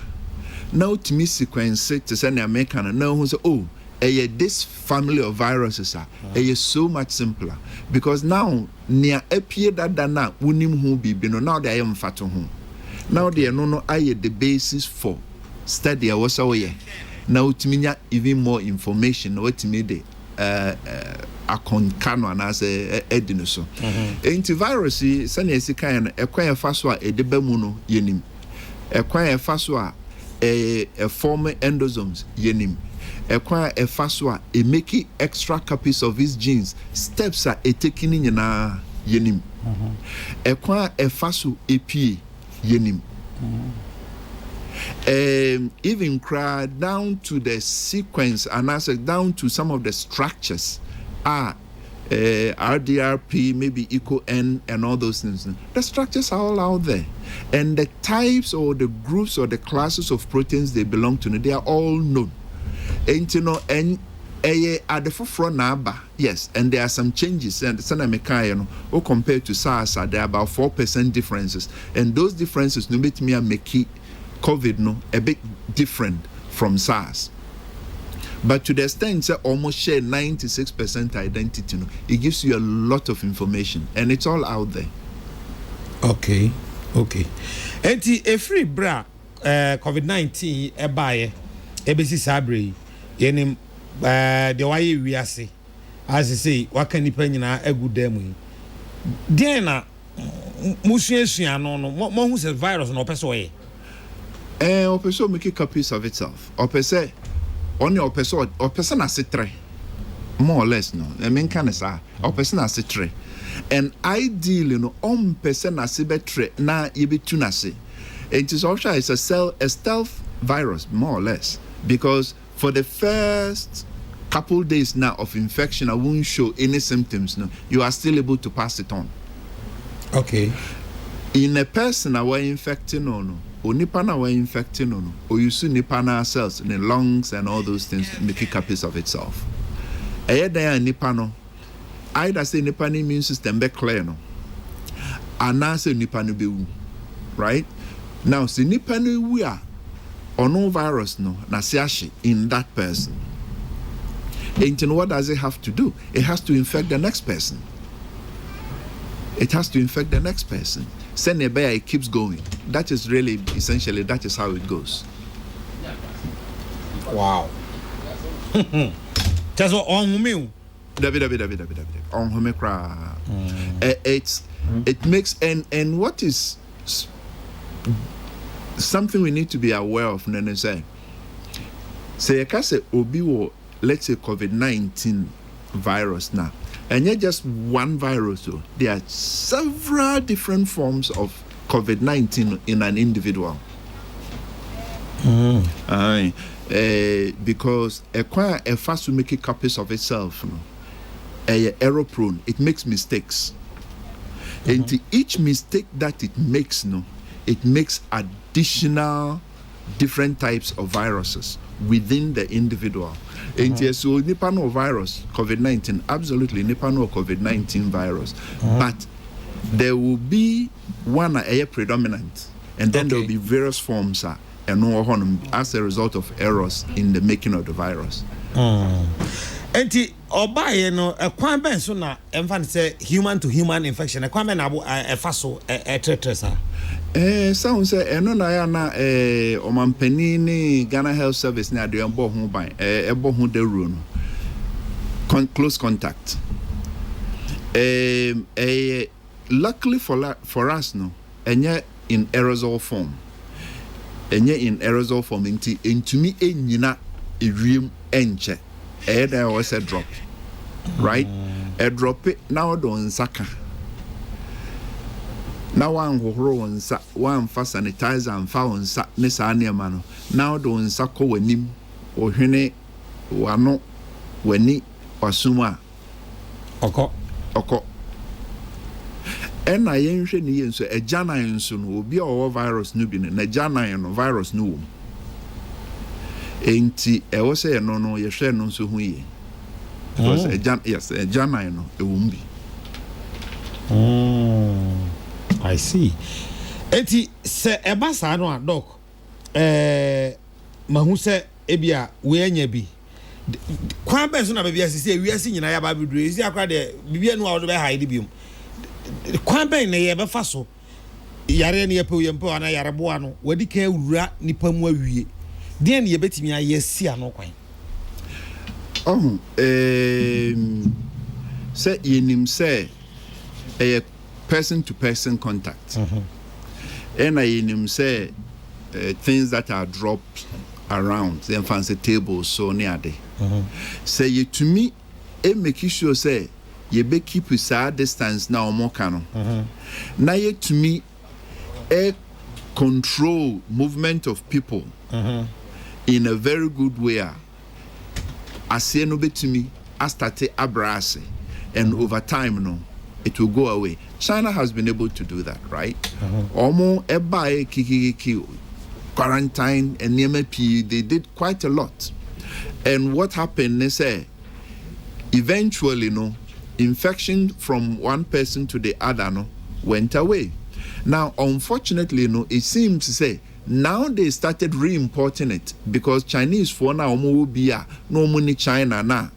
Now to me sequence to send the American now who say this family of viruses are so much simpler because now near appear that now unim who be now they am fatu home. Now they are no the basis for study was away. Now to me even more information what to me the akonkano and as a edinoso. Antivirus sani esikan ekwan faso a edeba mu no yenim. Ekwan faso a form endosomes yenim. Ekwan faso a make extra copies of his genes. Steps are taking in na yenim. Ekwan faso epie yenim. Even down to the sequence and also down to some of the structures RDRP, maybe EcoN and all those things. The structures are all out there. And the types or the groups or the classes of proteins they belong to, they are all known. And you know, and at the forefront now, yes, and there are some changes and compared to SARS, there are about 4% differences. And those differences no make me make COVID no a bit different from SARS. But to the extent that almost share 96% identity, no, it gives you a lot of information and it's all out there. Okay. And every bra COVID-19 ebaye ebesi sabre yenim the way we are say as I say what can depend na egu dem den na musuasua no mo hu se virus no person ye person make copies of itself or person on your person as tre more or less no I mean can say or person as tre and ideally no person as betre na yebetu na se it is also a stealth virus more or less because for the first couple days now of infection I won't show any symptoms no you are still able to pass it on. Okay. In a person that were infecting no nipa na were infecting no or you see nipa na cells in the lungs and all those things make copies of itself. There nipa no either say nipa immune system be clear no and now say nipa no be right now say nipa no we are or no virus no na siashi in that person. And what does it have to do? It has to infect the next person. It has to infect the next person. Send a bear, it keeps going. That is really essentially that is how it goes. Wow. Just on me. On homecra. It makes and what is something we need to be aware of, Nene say Kesseh obi wo, let's say COVID-19 virus now. And yet just one virus, so there are several different forms of COVID-19 in an individual. Because a fast to make copies of itself, error prone, it makes mistakes. And each mistake that it makes, it makes additional different types of viruses within the individual. And so nipa no virus, COVID-19, absolutely nipa no COVID-19 virus. But there will be one predominant, and then there will be various forms as a result of errors in the making of the virus. Enti obaye no ekwan ben so na emfa say human to human infection ekwan ben na efa so tretresa sound say eno na ya na omampani ni Ghana Health Service ni ade embo ho ban ebo ho de ru no close contact luckily for us no enye in aerosol form nti entumi enyina ewiem enche there was a drop, right? A drop it now don't saka. Now one fast sanitizer and found Nessania mano. Now don't sako wenim or hene wano weni wasuma. Oko. And I ain't so a jana soon will be our virus nubin and a jana virus no. Enti e wo say no ye hwe no so hu ye because a jana no e won bi I see. Enti se e ba sa no doc mahu se ebia we anya bi kwan ben so na bia sisi wi asi nyina ya ba bidure isi akwa de bibia no a wo be hide biom kwan ben na ye be fa so yare ne ye pe ye mpo ana yare bo ano wadi ka wura nipa mu awie den ye betimi ayesi ano kwan say yenim say a person to person contact and yenim say things that are dropped around them fancy tables so near there say you to me e make sure say you be keep a distance now more canon now you to me a control movement of people in a very good way. I say no bet to me, I started abrase, and over time, it will go away. China has been able to do that, right? Almost every kiki quarantine and NMP, they did quite a lot. And what happened, they say, eventually, infection from one person to the other, went away. Now, unfortunately, it seems to say, now they started re-importing it because Chinese for now no money China na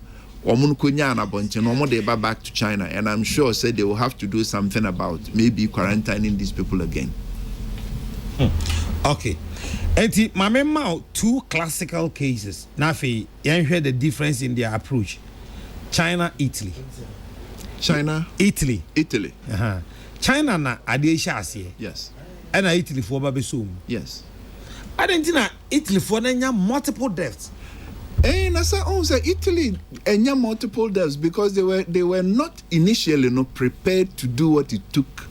they back to China, and I'm sure say they will have to do something about maybe quarantining these people again. Okay. And my memo two classical cases. Nafi, you hear the difference in their approach. China, Italy. Italy. China na adesha asie. Yes. And Italy for babesum. Yes. I didn't know Italy for multiple deaths. And I said, Italy and multiple deaths because they were not initially prepared to do what it took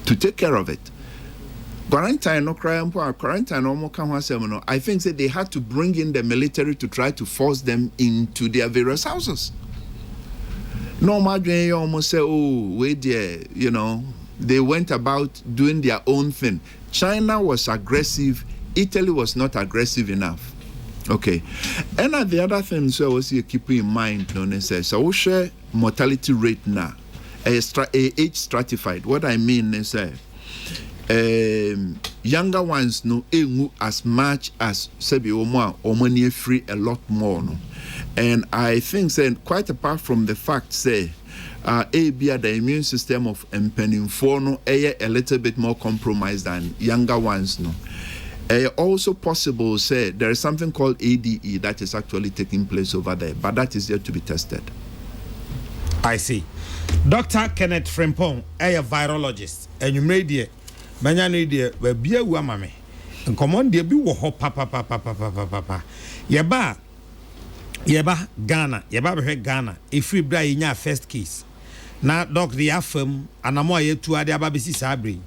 to take care of it. Quarantine I think that they had to bring in the military to try to force them into their various houses. No matter you almost say, wait there, they went about doing their own thing. China was aggressive. Italy was not aggressive enough. Okay. And the other thing, so I was keeping in mind, so we share mortality rate now, age stratified. What I mean is, younger ones as much as Sebi free a lot more. And I think, quite apart from the fact, the immune system of Mpeninfono a little bit more compromised than younger ones. Also possible, there is something called ADE that is actually taking place over there, but that is yet to be tested. I see. Dr. Kenneth Frimpong, a virologist, and you made it. Many dear, where beer wamame. And come on, dear, be wo papa. Yeba Ghana, Yeba Ghana, if we bring in your first case. Now, Doc, the affirm, and I'm more yet to add the Babisi Sabri.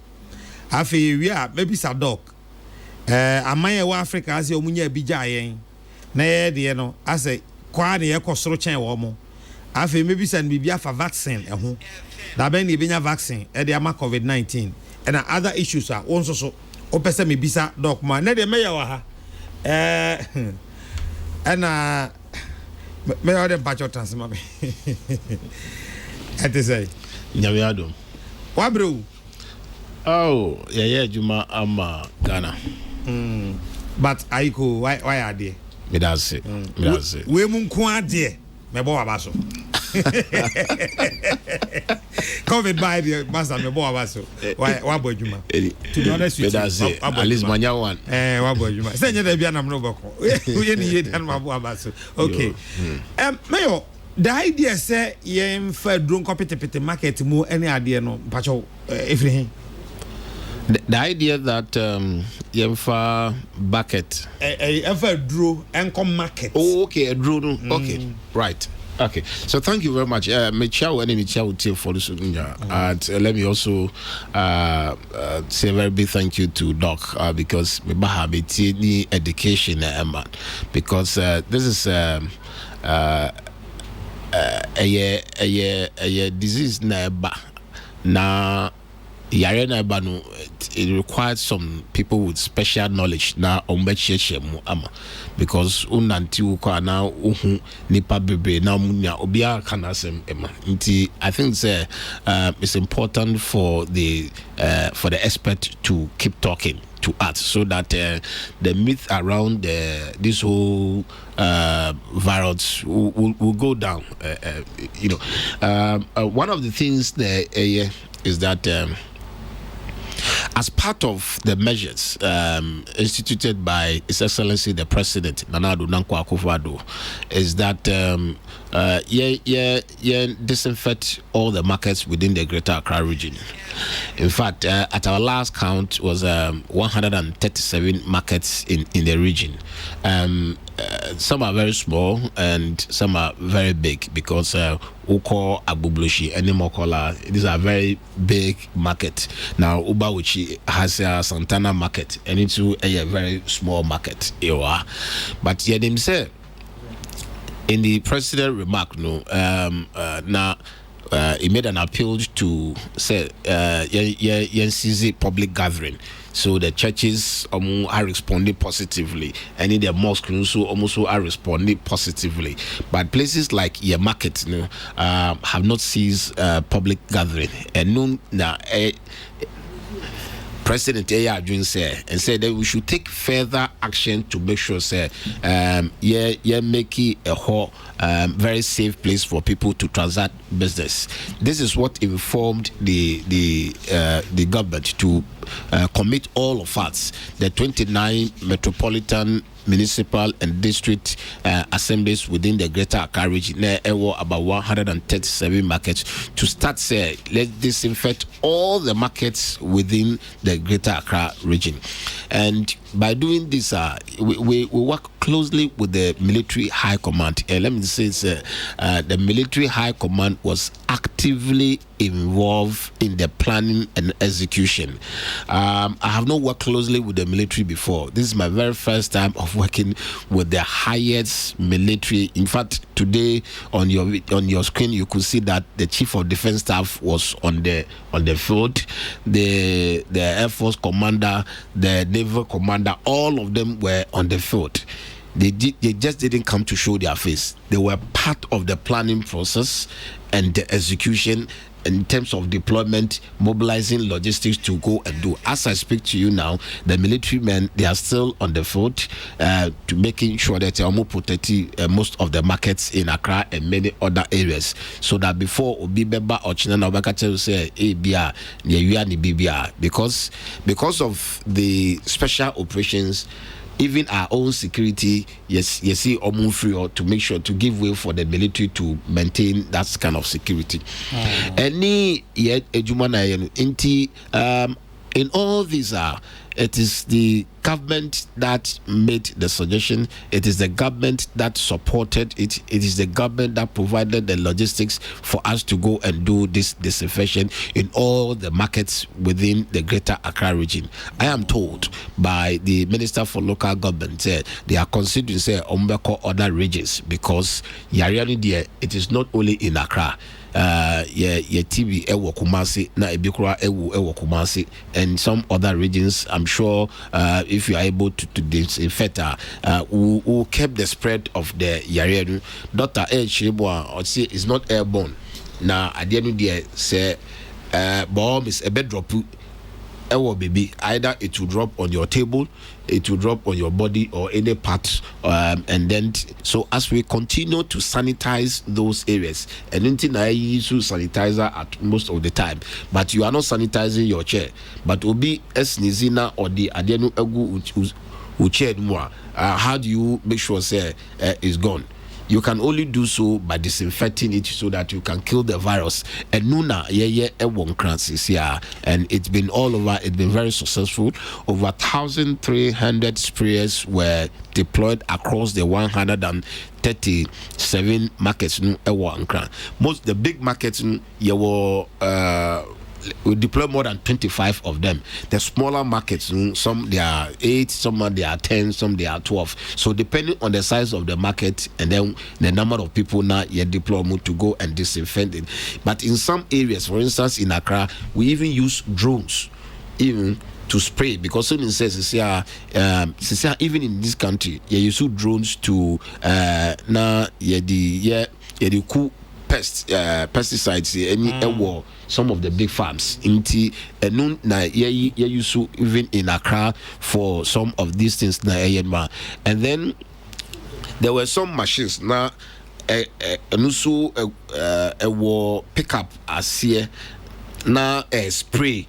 I feel we are, maybe sa doc. Amaya Africa as your munya bijayen. Nay, dear, no, I say, quite a costro chain woman. I feel maybe send me for vaccine at home. That ben be a vaccine at the ama COVID-19 and other issues are also open me bisa doc man. Net the mayor and may other batch of trans mommy. At the say, Yaviado. What, bro? Oh, yeah, Juma, Ghana. But I go, why are they? Me that's it. We mun kwa dear. Me bo abaso. COVID by the master me bo abaso. Why boy Juma? To be honest with you, at least manya one. Why boy Juma? Say you dey bia na no boko. We need dan ma bo abaso. Okay. Mayo, the idea say yen fa drone compete market mu any idea no pacho everything. The idea that Yemfa bucket. Ever drew and come market. Oh, okay, a drew. Okay, right. Okay, so thank you very much. Michelle and Michelle will take for this. And let me also say a very big thank you to Doc because we have any education, because this is a disease na Yarena Banu, it requires some people with special knowledge now because unanti uko na uhu nipa bebe na munya obia kanasem ema. I think it's important for the expert to keep talking to us so that the myth around this whole virus will go down. One of the things that is that as part of the measures instituted by His Excellency the President Nana Addo Dankwa Akufo-Addo, is that disinfect all the markets within the Greater Accra region. In fact, at our last count was 137 markets in the region. Some are very small and some are very big because Uko Agbublushi and Mokola, these are very big market. Now Ubawichi has a Santana market and it's a very small market. But yet him say in the president remark now he made an appeal to say YNCZ public gathering. So the churches are responding positively, and in the mosque also are responding positively. But places like your market have not ceased public gathering. And now President Ayadwin said and said that we should take further action to make sure make it a whole very safe place for people to transact business. This is what informed the government to commit all of us, the 29 metropolitan, municipal and district assemblies within the Greater Accra region. There were about 137 markets to start let's disinfect all the markets within the Greater Accra region. And by doing this, we work closely with the military high command. Let me say the military high command was actively involved in the planning and execution. I have not worked closely with the military before. This is my very first time of working with the highest military. In fact, today on your screen you could see that the Chief of Defence Staff was on the field. The Air Force commander, the Naval commander, all of them were on the field. They just didn't come to show their face. They were part of the planning process and the execution in terms of deployment, mobilizing logistics to go and do. As I speak to you now, the military men, they are still on the foot to making sure that they are more protecting most of the markets in Accra and many other areas, so that before Obibeba or Chinana Obakache will say ABR, because of the special operations, even our own security, yes, see, or move free or to make sure to give way for the military to maintain that kind of security. Any yet in all these it is the government that made the suggestion. It is the government that supported it. It is the government that provided the logistics for us to go and do this disinfection in all the markets within the Greater Accra region. I am told by the Minister for Local Government they are considering other regions because it is not only in Accra. TV ewo Kumasi na ebikura ewo Kumasi and some other regions. I'm sure if you are able to disinfect who kept the spread of the yare. Dr. Chiribwa is not airborne. Now at the end of the day say bomb is a bed drop baby, either it will drop on your table, it will drop on your body or any part, and then so as we continue to sanitize those areas, and anything I use sanitizer at most of the time, but you are not sanitizing your chair, but will be esnizina or the adenu egu uche more. How do you make sure say is gone? You can only do so by disinfecting it so that you can kill the virus. And Nuna, and it's been all over. It's been very successful. Over 1,300 sprayers were deployed across the 137 markets. Most the big markets, we deploy more than 25 of them. The smaller markets, some they are 8, some they are 10, some they are 12. So depending on the size of the market and then the number of people now you deploy to go and disinfect it. But in some areas, for instance in Accra, we even use drones even to spray, because someone says even in this country, you use drones to pesticides any some of the big farms even in Accra for some of these things and then there were some machines now also pickup as here now spray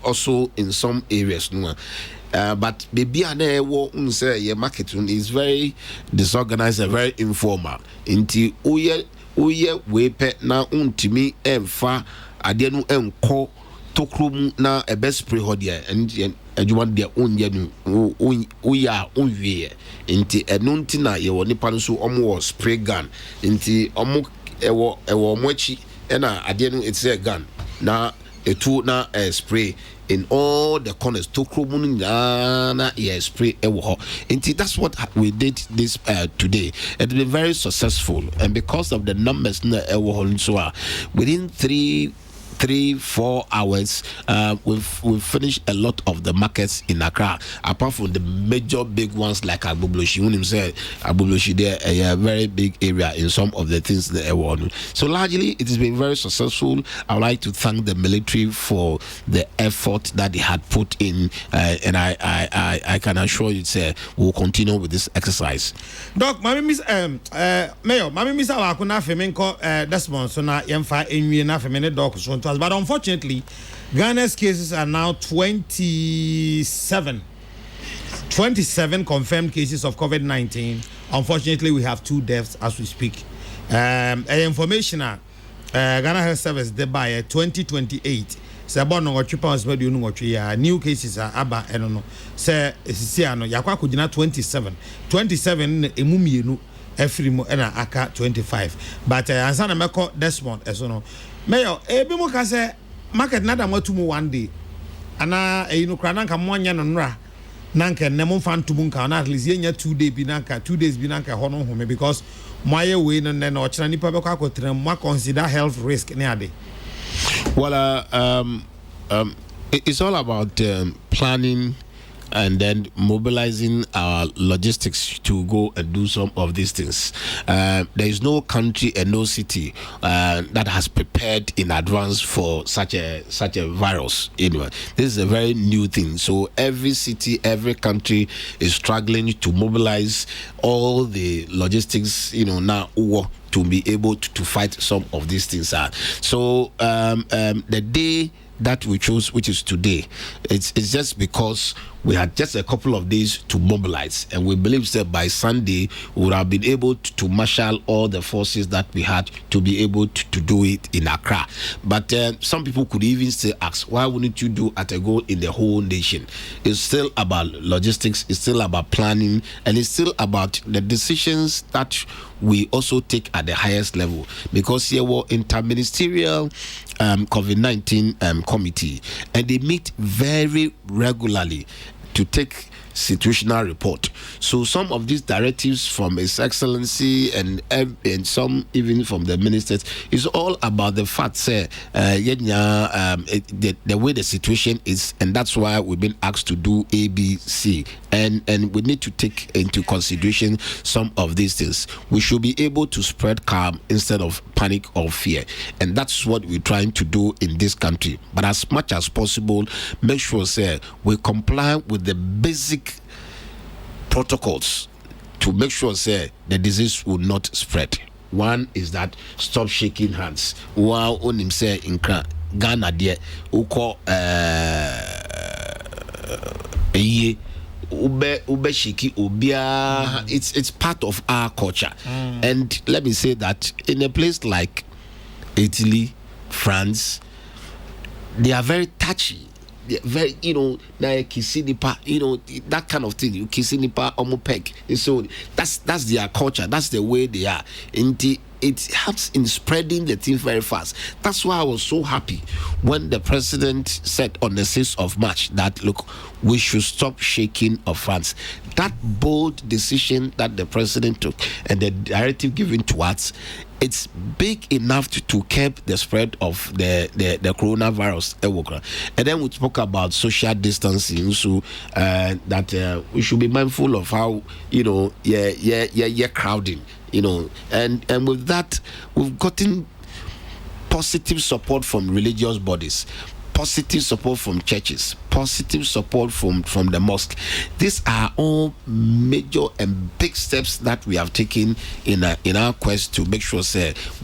also in some areas but baby your marketing is very disorganized and very informal until uye wepe na untimi emfa ade no enko tokrom na ebe spray hodia and adwuma de onye no uya onwie nti eno nti na ye woni pa no so omo spray gun nti omo ewo omo achi na ade no it's a gun na etu na spray in all the corners to na spray and that's what we did this today. It's been very successful, and because of the numbers so within 3-4 hours we've finished a lot of the markets in Accra, apart from the major big ones like Agbobloshi. When him said Agbobloshi, there a very big area in some of the things that so largely it has been very successful. I would like to thank the military for the effort that they had put in, and I can assure you we'll continue with this exercise. Doc, Mayor, Mami Misa Wakuna Femenko Desmond, so now Yemfa Enwi na Femene Doc. But unfortunately, Ghana's cases are now 27 confirmed cases of COVID-19. Unfortunately, we have 2 deaths as we speak. Information Ghana Health Service by 2028. New cases are aba I don't know. Say Sisiano yakwa kujina 27 emumienu every mo na aka 25. But ansana meko Desmond esono. Mayor, ebi mo ka say market nada mo tumu one day. Ana kra nanka mo anya no nra. Nanka nemo fan tumu nka na at least yenya 2 days bi nanka 2 days bi nanka ho no home because moye we no na ochira nipa be kwa kotra mo consider health risk ne ade. Well, it's all about planning and then mobilizing our logistics to go and do some of these things. There is no country and no city that has prepared in advance for such a virus. Anyway, this is a very new thing. So every city, every country is struggling to mobilize all the logistics, now to be able to fight some of these things. So the day that we chose, which is today, it's just because we had just a couple of days to mobilize, and we believe that by Sunday we would have been able to marshal all the forces that we had to be able to do it in Accra. But some people could even still ask, why wouldn't you do at a goal in the whole nation? It's still about logistics, it's still about planning, and it's still about the decisions that we also take at the highest level, because here were interministerial COVID-19 committee, and they meet very regularly to take situational report. So some of these directives from His Excellency and some even from the ministers is all about the fact the way the situation is, and that's why we've been asked to do ABC, and we need to take into consideration some of these things. We should be able to spread calm instead of panic or fear, and that's what we're trying to do in this country. But as much as possible, make sure we comply with the basic protocols to make sure the disease will not spread. One is that stop shaking hands. Wow, on him say in Ghana there uko ube shiki ubia. It's part of our culture. And let me say that in a place like Italy, France, they are very touchy. Very, na kisinipa, that kind of thing. You kisinipa omopek. So that's their culture. That's the way they are. And it helps in spreading the thing very fast. That's why I was so happy when the president said on the 6th of March that, look, we should stop shaking of hands. That bold decision that the president took and the directive given to us, it's big enough to curb the spread of the coronavirus. And then we talk about social distancing, so that we should be mindful of how crowding, and with that we've gotten positive support from religious bodies, positive support from churches, positive support from the mosque. These are all major and big steps that we have taken in our quest to make sure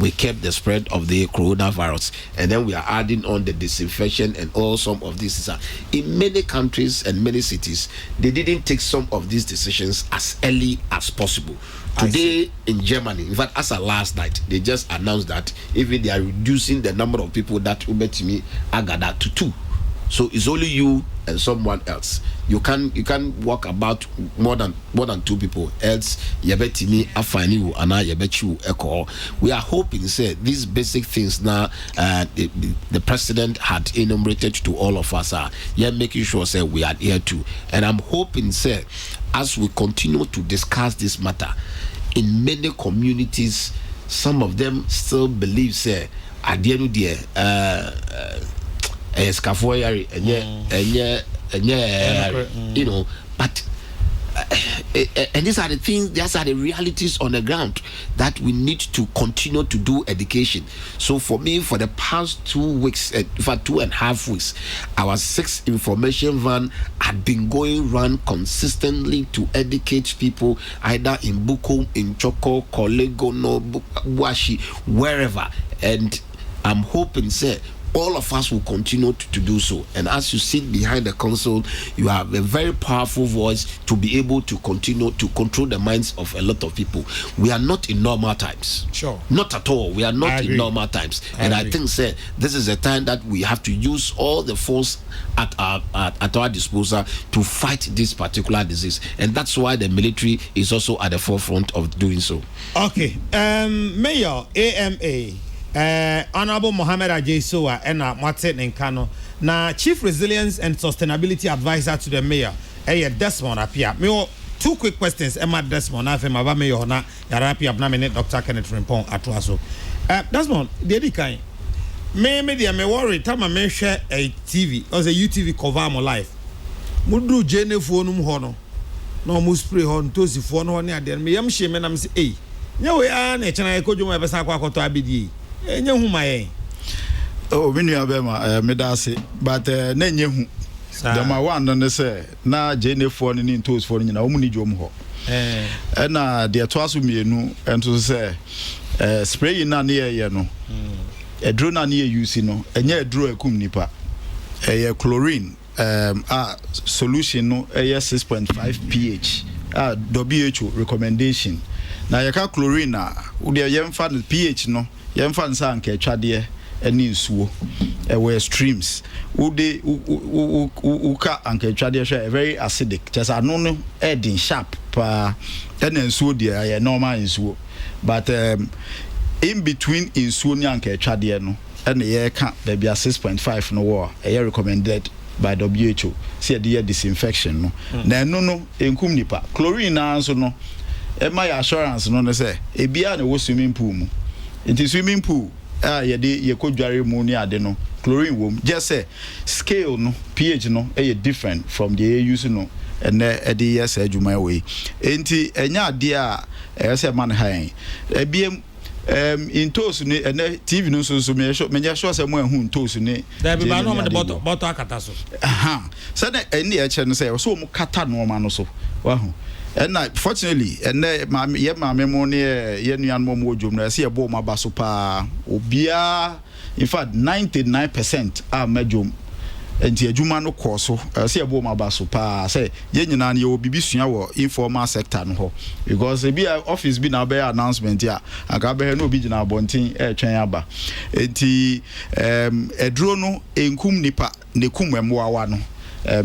we keep the spread of the coronavirus. And then we are adding on the disinfection and all some of these. In many countries and many cities, they didn't take some of these decisions as early as possible. Today in Germany, in fact, as of last night, they just announced that even they are reducing the number of people that Ubetimi Agada to 2. So it's only you and someone else. You can't walk about more than 2 people. Else Yabetimi Afaniu and Yabechu Eko. We are hoping these basic things now the president had enumerated to all of us making sure we adhere to. And I'm hoping as we continue to discuss this matter, in many communities, some of them still believe at the end of the year, but and these are the things, these are the realities on the ground that we need to continue to do education. So for me, for the past 2 weeks, for 2.5 weeks, our 6 information van had been going around consistently to educate people either in Bukom, in Choko, Kolego, no Buashi, wherever. And I'm hoping all of us will continue to do so. And as you sit behind the console, you have a very powerful voice to be able to continue to control the minds of a lot of people. We are not in normal times. Sure. Not at all. We are not in normal times. I think, this is a time that we have to use all the force at our disposal to fight this particular disease. And that's why the military is also at the forefront of doing so. Okay. Mayor, AMA. Honorable Mohammed Ajaysoa and Martin Nkano, na Chief Resilience and Sustainability Advisor to the Mayor, Desmond Apia. Me 2 quick questions. Emma Desmond, I've Mayor na Yarapia Abnamine, Dr. Kenneth Rimpong Atuaso. Desmond, the kind. Me worry. Time I share a TV or a UTV cover my life. Mudu Jene phone hono. No mu spray hon to si phone ho ne ade me yam hye me nam se eh. Nya we a na echena ekodwo me besa kwa akoto abidi. Enye hu maye. Oh, we knew about Medasi, but Nenye hu. The my one on the say, na Jane for any toes for in a woman jom ho. And the twasu me no, and to say, spray in near yeno. A drone near you, no, and yet drew a cum nipa. chlorine solution no 6.5 pH WHO recommendation na yɛka chlorine wo de yɛmfa no pH no yɛmfa no sa anka atwade ɛne nsuo were streams uka anka atwade hwɛ very acidic just ano no edin sharp pa ɛna nsuo de normal nsuo but in between nsuo ne anka atwade no ɛna yɛka baabi 6.5 no wɔ recommended by WHO see the disinfection no na no no enkum nipa chlorine anso no my assurance no say ebia na wo swimming pool mu it is swimming pool yede yekodware mu ni ade no chlorine wom just say scale no pH no different from the use no and ede yes adwuma we enti enya ade say man han ebiem in toast ni TV no so me sure say mo ehun toast ni da be ba no mo de bottle akata so say na eni e che no say so mo kata no ma no so wa hu and fortunately and ye maame mo ne ye nuan mo odwom na say e bo ma ba so pa obia in fact 99% are medjom enti adwuma no kɔ so say e bo ma ba so pa say ye nyina ne ye obibi sua wo informal sector no ho because e be office bi na be announcement ya aka be no obi gina abonten twɛn aba enti edro no enkum nipa ne kum emwawa no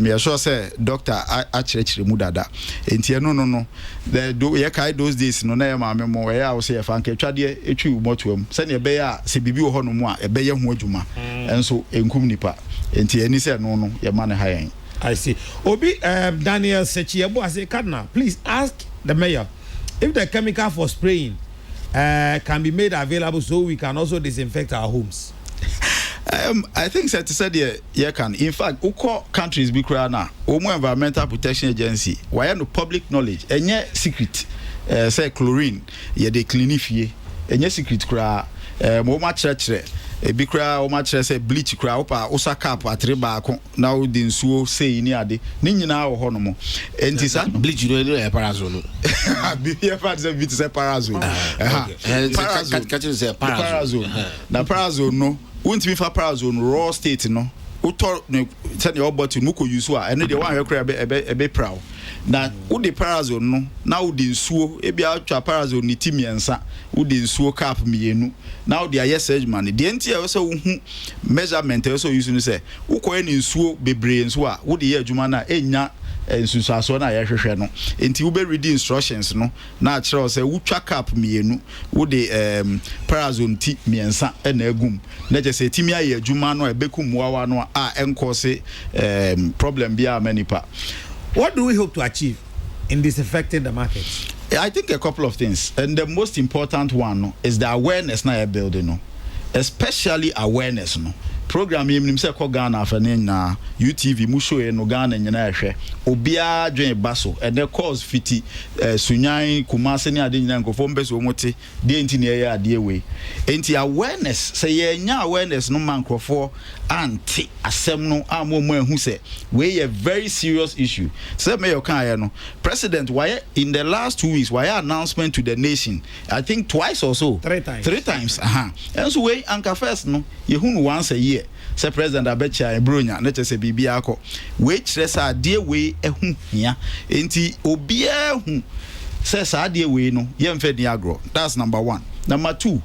me sure say doctor actually mu dada enti no the ye kai those days no na ye maame mo ye a wo say fa nka twade etwi umotuam se ne be ya se bibi wo ho no mu a ebe ye ho adwuma enso enkum nipa enti eni se no ye ma ne hayen. I see. Obi Daniel Sechiebo as a cardinal, please ask the mayor if the chemical for spraying can be made available so we can also disinfect our homes. I think said you can. In fact, uko countries be cry now. Omo Environmental Protection Agency. Why no public knowledge? Enye secret. Say chlorine. Ye de cleanifie. Enye secret cry. Mo ma church. Ebi kra o ma kire say bleach kra opa osaka atre baako na o di nsuo sei ni ade ni nyina wo ho no mo enti sa bleach no e parazone bi e fa say bit say parazone parazone na parazone no won't be for parazone raw state no uto ne tell your bottle mu ko use a ene de wan hwe kra ebe proud na wo de parazone no na wo de nsuo e bia atwa parazone ni timiensa wo de nsuo cap mienu na wo de aye surgery de enti e so wo hu measurement e so use no say wo ko eni nsuo bebre nso a wo de ye adwuma na enya nsusuaso na ye hwehwe no enti wo be read instructions no na akere say wo twa cap mienu wo de parazone ti miensa na agum na je say timi aye adwuma no e bekum wawa no a enko se problem bia manipa. What do we hope to achieve in disinfecting the market? I think a couple of things, and the most important one is the awareness na you're building, no, especially awareness, no. Program him say ko Ghana afane na UTV mu show no Ghana nyina ehwe obia dwen baso and the cause fiti sunyan kumase ne ade nyina nkofo mbeso mote de enti ne ya ade we enti awareness say ye nya awareness no man nkofo anti asem no amomo ehu say we a very serious issue say me yokan no president why in the last 2 weeks why announcement to the nation I think twice or so 3 times and so we anka first no ye hu once a year say president abecha ebronya na chese bibia akọ we kire sa de we ehu hia enti obia hu say sa de we no ye mfa ni agro. That's number 1. Number 2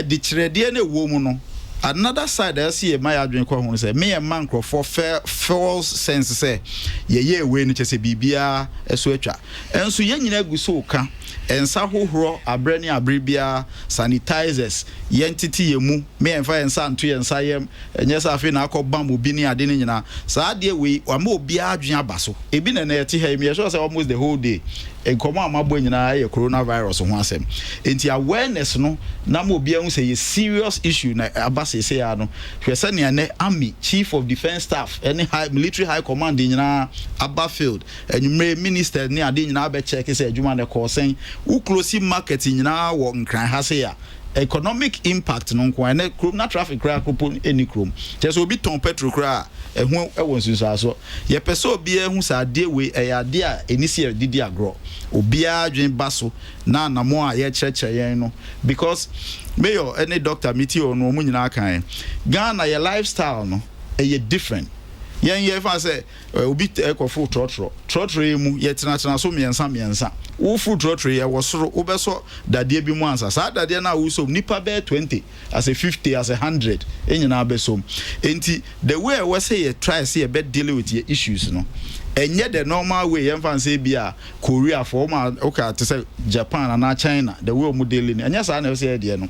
de kire de na wo mu no another side I see my adwen kwa hu say me man for false sense say ye we no chese bibia eso atwa enso ye nyina gu so ka ensa hohoro abrani abribia sanitizers yentiti yemu me enfa ensa nto yensa yem enye sa afi na akobam obi ni ade ni nyina sa ade we wa ma obi adwen abaso ebi na eti ha me sure say almost the whole day enkomo amabo nyina ye coronavirus ho asem enti awareness no na ma obi ahun say ye serious issue na abase say ya no hwese ne ne army chief of defense staff any high military high command nyina aba field enyumre minister ni ade nyina be check say adwuma ne ko sen u close market nyina wo nkran ha say ya economic impact no nko na krom na traffic crack open any krom just obi ton petrol crack ehun ewon sunsaso ye peso obi ehun sa de we eyade a enisi didi agro obi adwen baso na namo a ye cheche yen no because mayor any doctor meti ono mu nyina kan Ghana your lifestyle no different yen ye fa say obi ekofo trotro mu ye tena so miensa wo fu trotro ye wo soro wo beso dade bi mu ansa sa dade na wo so nipa be 20 as a 50 as a 100 enyina besom enti the way we say ye try say ye be deal with your issues no enye the normal way yen fan say bia Korea for ma okay to say Japan and China the way mu dealing enye sa na say de no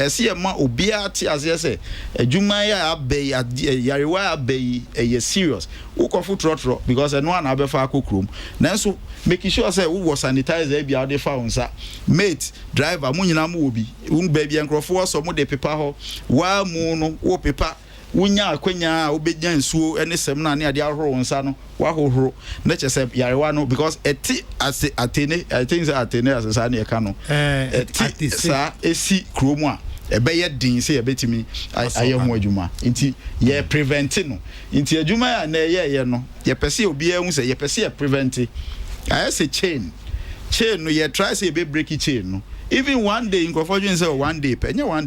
se ye ma obia ti as ye say adwuma ya abey yarewa abey ye serious wo kofu trotro because eno na abefa akokrom nanso making sure say wo sanitizer bia de fa unsa mate driver mu nyina mu obi un baby enkrofo so mu de pepa ho wa mu no wo pepa wunya akwanya obegya nsuo ene sem na ne ade ahoro nsa no wa hohoro na chese yarewa no because eti ase atene I think say atene as sa na e ka no eti sa esi kromu a ebeye din say ebetimi aye ho adwuma nti ye prevent no nti adwuma ya na ye no ye pese obi ehun say ye pese ye prevent I say chain no ye try say be break chain no even one day in Crawford say one day pe 1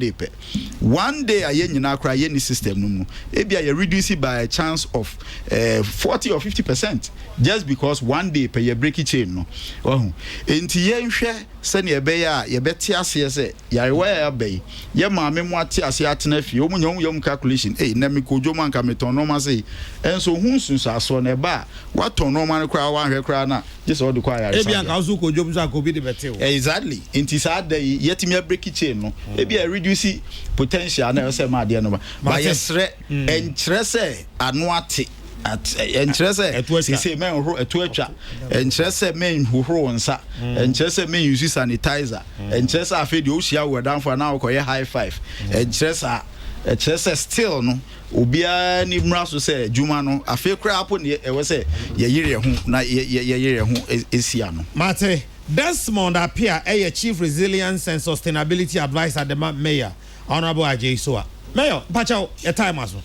day aye nyina kra ye ni system no mu e bia ye reduce it by a chance of 40 or 50% just because 1 day pe ye break chain no oh enti ye nhwe se ne ebe ya ye beti ase se yarewa ya be ye maame mu ate ase atena fie omu nyom calculation na me kojo man ka meton no ma say enso hu sunso aso na ba waton no man kra wa hwe kra na just all the kwa yare e bia ka so kojo mu so akobi de bete o exactly enti sa day yetimi break chain no e bia reduce potential na say ma de no ba yesre enkyere say anu ate at enkyere say men ho etu atwa enkyere say men ho nsa enkyere say men use sanitizer enkyere say afi de o hia we dan for na ko ye high five enkyere say still no obia ni mra so say adwuma no afi kra apo ne e we say ye yire ho na ye yire ho esia no mate Desmond Apia Chief Resilience and Sustainability Advisor the Mayor Honorable Ajay Soa Mayor pacha your time aso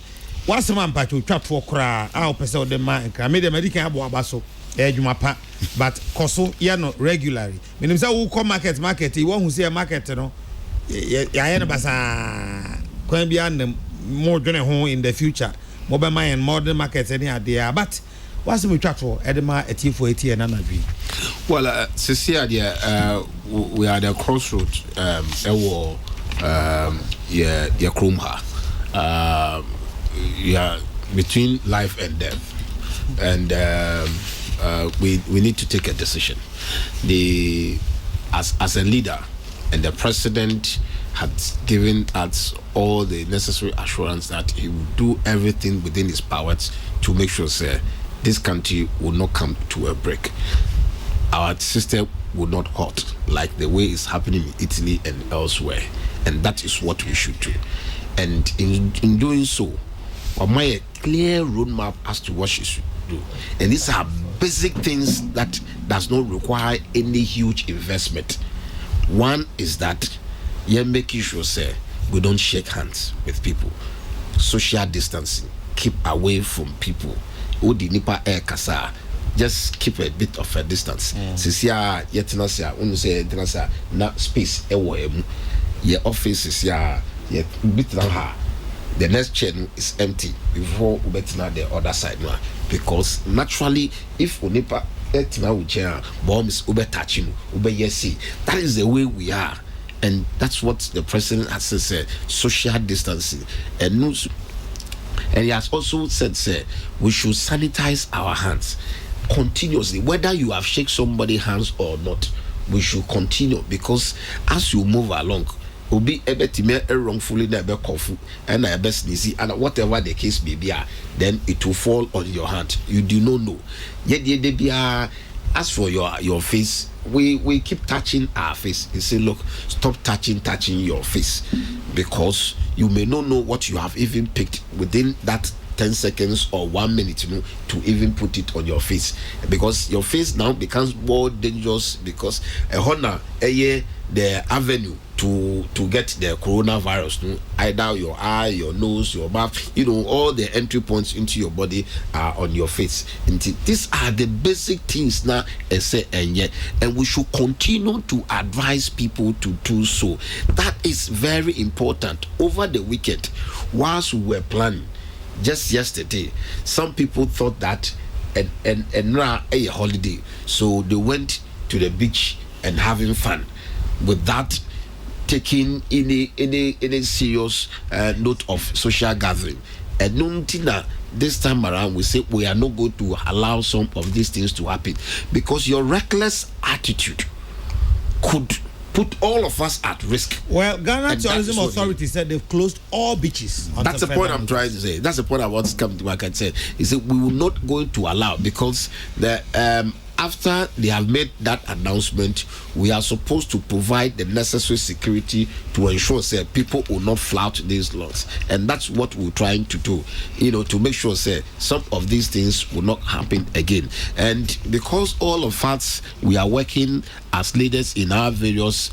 what's man pacha twa to kra a opese o de man kra me de medical abo abaso adwuma pa but koso ye no regularly menim say wo come market you won say market no ya na basa kwan bia ndem more dwene ho in the future mo be man modern market any ade but what's we try to edema etifo eti na nabi well Cecilia we are at the crossroads yeah krumha yeah between life and death and we need to take a decision. As a leader and the president had given us all the necessary assurance that he will do everything within his powers to make sure this country will not come to a break. Our system will not halt like the way it's happening in Italy and elsewhere, and that is what we should do. And in doing so, a clear roadmap as to what she should do. And these are basic things that does not require any huge investment. One is that you're making sure we don't shake hands with people, social distancing, keep away from people. Odi nipa air kasa, just keep a bit of a distance. Sisia yetinasa, say yetinasa na space ewo emu. Your office is ya bit ha. The next chair is empty before we betina the other side now. Because naturally, if unipa etina uche bomb is ube touching, ube yesi. That is the way we are, and that's what the president has said: social distancing. And he has also said, we should sanitize our hands continuously, whether you have shake somebody's hands or not. We should continue, because as you move along, will be able to wrongfully never cough and I best sneezy and whatever the case may be, then it will fall on your hand. You do not know. Yet as for your face, we keep touching our face. You say, look, stop touching your face, because you may not know what you have even picked within that 10 seconds or 1 minute, to even put it on your face, because your face now becomes more dangerous, because the avenue to get the coronavirus, either your eye, your nose, your mouth, all the entry points into your body are on your face. And these are the basic things now, and we should continue to advise people to do so. That is very important. Over the weekend, whilst we were planning, just yesterday, some people thought that and now a holiday, so they went to the beach and having fun without taking any serious note of social gathering. And Nuntina, this time around, we say we are not going to allow some of these things to happen, because your reckless attitude could put all of us at risk. Well, Ghana Tourism Authority said they've closed all beaches. That's the point I'm trying to say. That's the point I want to come to back and say. Is that we will not going to allow, because the after they have made that announcement, we are supposed to provide the necessary security to ensure that people will not flout these laws, and that's what we're trying to do, to make sure that some of these things will not happen again. And because all of us, we are working as leaders in our various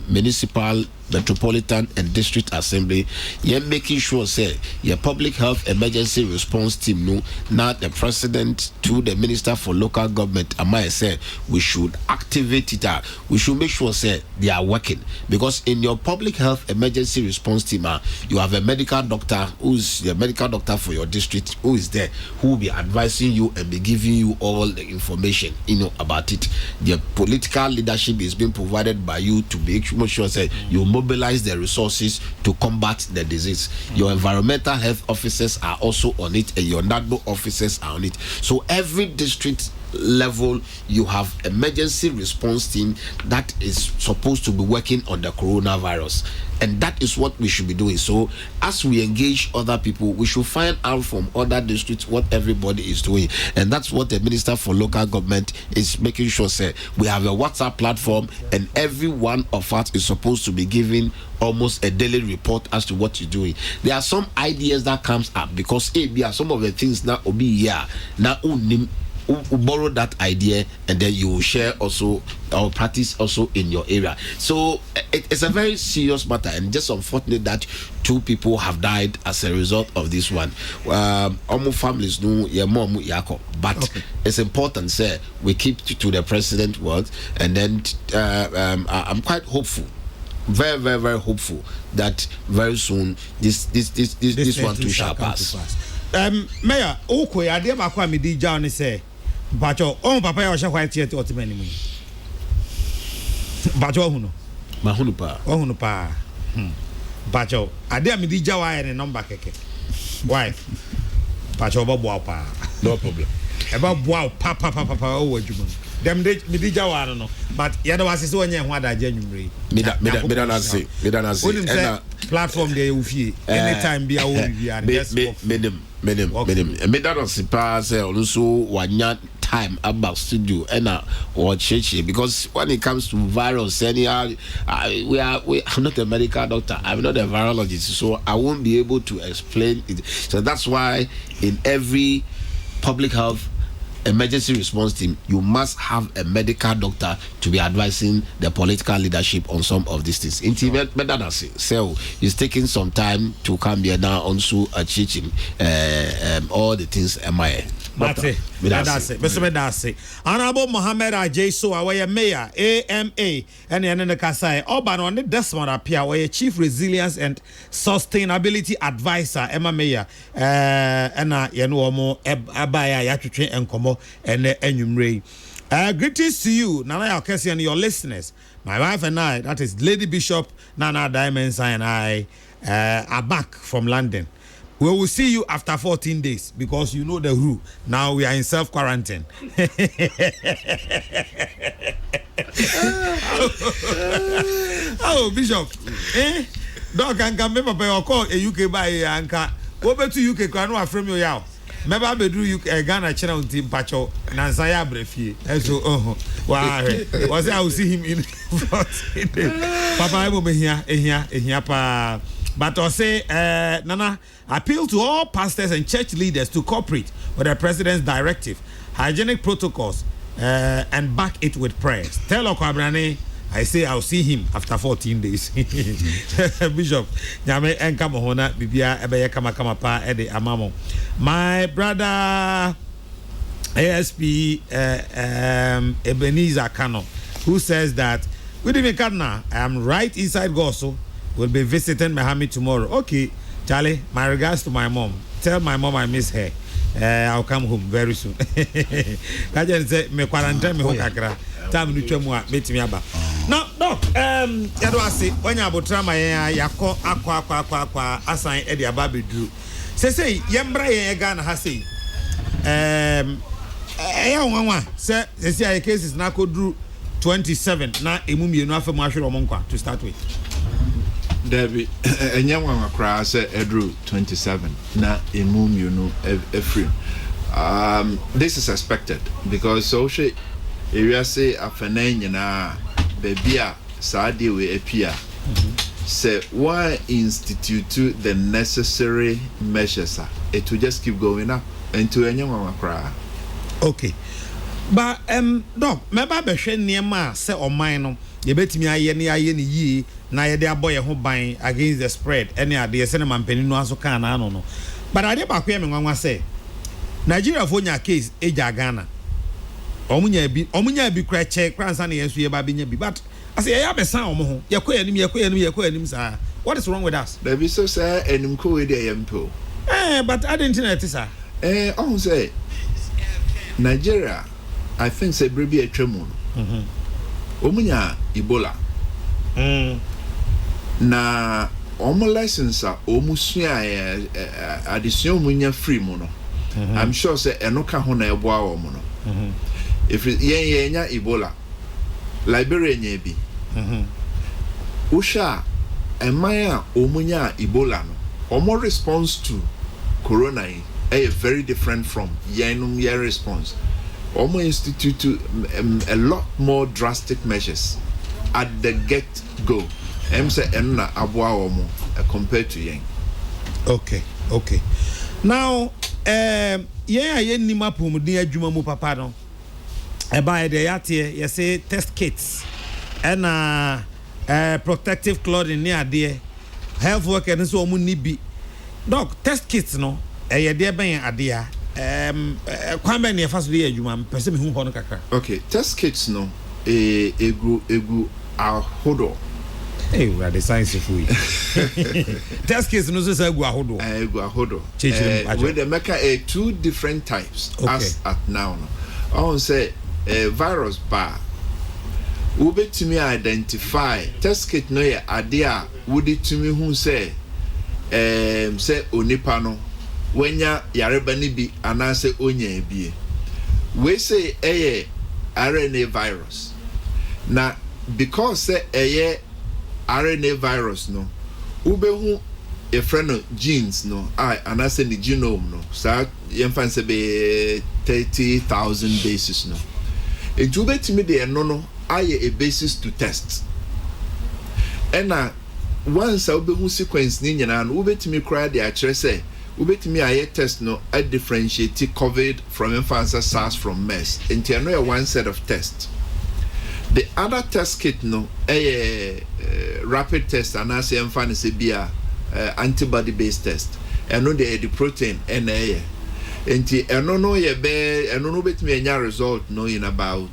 municipal, metropolitan and district assembly, you're making sure say your public health emergency response team now the president to the minister for local government, I say we should activate it out. We should make sure say they are working, because in your public health emergency response team, you have a medical doctor who's the medical doctor for your district, who is there, who will be advising you and be giving you all the information about it. The political leadership is being provided by you to make sure say you mobilize the resources to combat the disease. Your environmental health officers are also on it, and your NADBO officers are on it. So every district level, you have emergency response team that is supposed to be working on the coronavirus, and that is what we should be doing. So as we engage other people, we should find out from other districts what everybody is doing, and that's what the minister for local government is making sure say we have a WhatsApp platform, and every one of us is supposed to be giving almost a daily report as to what you're doing. There are some ideas that comes up, because some of the things now will be here now borrow that idea, and then you will share also or practice also in your area. So it's a very serious matter, and just unfortunate that 2 people have died as a result of this one. Almost families know your mom yako, but okay. It's important say we keep to the president word, and then I'm quite hopeful, very, very, very hopeful that very soon this one too shall pass. Mayor, okay, I did my me John say, but your own papa was a white yet or to many. But your Mahunupa. But your I dare me Jawa and a number keke. Why? But your Bob Wapa. No problem. About wow, papa, oh, you them me Jawa, I don't know. But the was is one year what I genuinely. Me don't say. Platform they ufi anytime be a me don't see pass also one time about studio and or church, because when it comes to virus anyhow, I'm not a medical doctor, I'm not a virologist, so I won't be able to explain it. So that's why in every public health emergency response team, you must have a medical doctor to be advising the political leadership on some of these things. So it's taking some time to come here now also teaching all the things That's it. Honorable Mohammed Ajayso, our mayor, AMA, and the Kesseh, Oban on the Desmond appear, our chief resilience and sustainability advisor, Emma Mayor, and Yanuomo, Abaya, Yatutre, and Komo, and Enyumre. Greetings to you, Nana Kesseh, and your listeners. My wife and I, that is Lady Bishop Nana Diamonds, and I are back from London. We will see you after 14 days, because you know the rule. Now we are in self-quarantine. Oh, Bishop. Dog can come remember your call a UK by Anka. Over to UK, can I frame you out? Remember, I do you Ghana channel team Pacho, Nansaya Brefi. And so, wow, was I will see him in front. Papa, I will be here, pa. But I say, Nana, appeal to all pastors and church leaders to cooperate with the president's directive, hygienic protocols, and back it with prayers. Tell Okwabrane, I say I'll see him after 14 days. Bishop, Nyame enkama hona bibia ebeye kama pa ede amamo. My brother ASP Ebenezer Kano, who says that good evening, Kadna, I am right inside Goso. Will be visiting Miami tomorrow. Okay, Charlie, my regards to my mom. tell my mom I miss her. I'll come home very soon. Kajen say me quarantine me ho kakra. Time no twam a metimi aba. Now, doc, yado ase when you abotra ma yakọ akwa asan e de aba bedru. Say yembra yen Ghana ha say. Eya wanwa say say cases na kodru 27 na emu mienu afem ahwere omonkwa to start with. Debbie, enyanwa kra say edru 27 na emu mienu every. This is expected because so she area say afena nyina bebia saade we appear. Say why institute the necessary measures? It will just keep going up into enyanwa kra. Okay. But doc, meba be hwe niema se oman no ye betimi aye ni yi na ye de aboye ho ban against the spread any ade se ne mampani no aso kan na no. But ade ba kwa me nwanwa say Nigeria for nya case eja Ghana. Omunya bi kra che kransa na yesu ye ba benya bi but as ye ya be san omo ho ye koyanim sa. What is wrong with us? There be so say enim ko we dey yempo. But I didn't know it sir. On say Nigeria, I think say brebi atwam no. Omunya Ebola. Na omo license a omu sua addition omunya free mo no. I'm sure say enoka ho na eboa omo no. If yen Ebola, Liberia nya bi. Usha emaya omunya Ebola no. Omo response to corona is very different from yenum year response. Omo institute a lot more drastic measures at the get-go. Say enna aboa omo compared to yen. Okay. Now, yen ni mapum di adwuma mu papa no. Eba de yate ye say test kits and protective clothing ni ade health workers so omo ni bi. Doc, test kits no ye de ben ade a kwamba ne fa so de adwuma pese me hu ho no kakra. Okay, test kits no egu ahodo. Hey, we are the science of we. Test kits no so say egu ahodo. Egu ahodo. We the make two different types as at now no. On say virus bar. Ube to me identify test kit no ye ade a would to me who say onipa no wenya yareba ni bi anase onya ebie we say RNA virus na because say RNA virus no ubehu a friend of genes no anase the genome no sa yemfa say be 30,000 bases no it ubetimi de no aye a basis to test ena once ubehu sequence ni nyina no ubetimi kra de akere say ubetimi aye test no a differentiate COVID from influenza SARS from MERS into no one set of tests. The other test kit no a rapid test and as influenza be antibody based test and no the protein and into no ye be and no betimi anya result no in about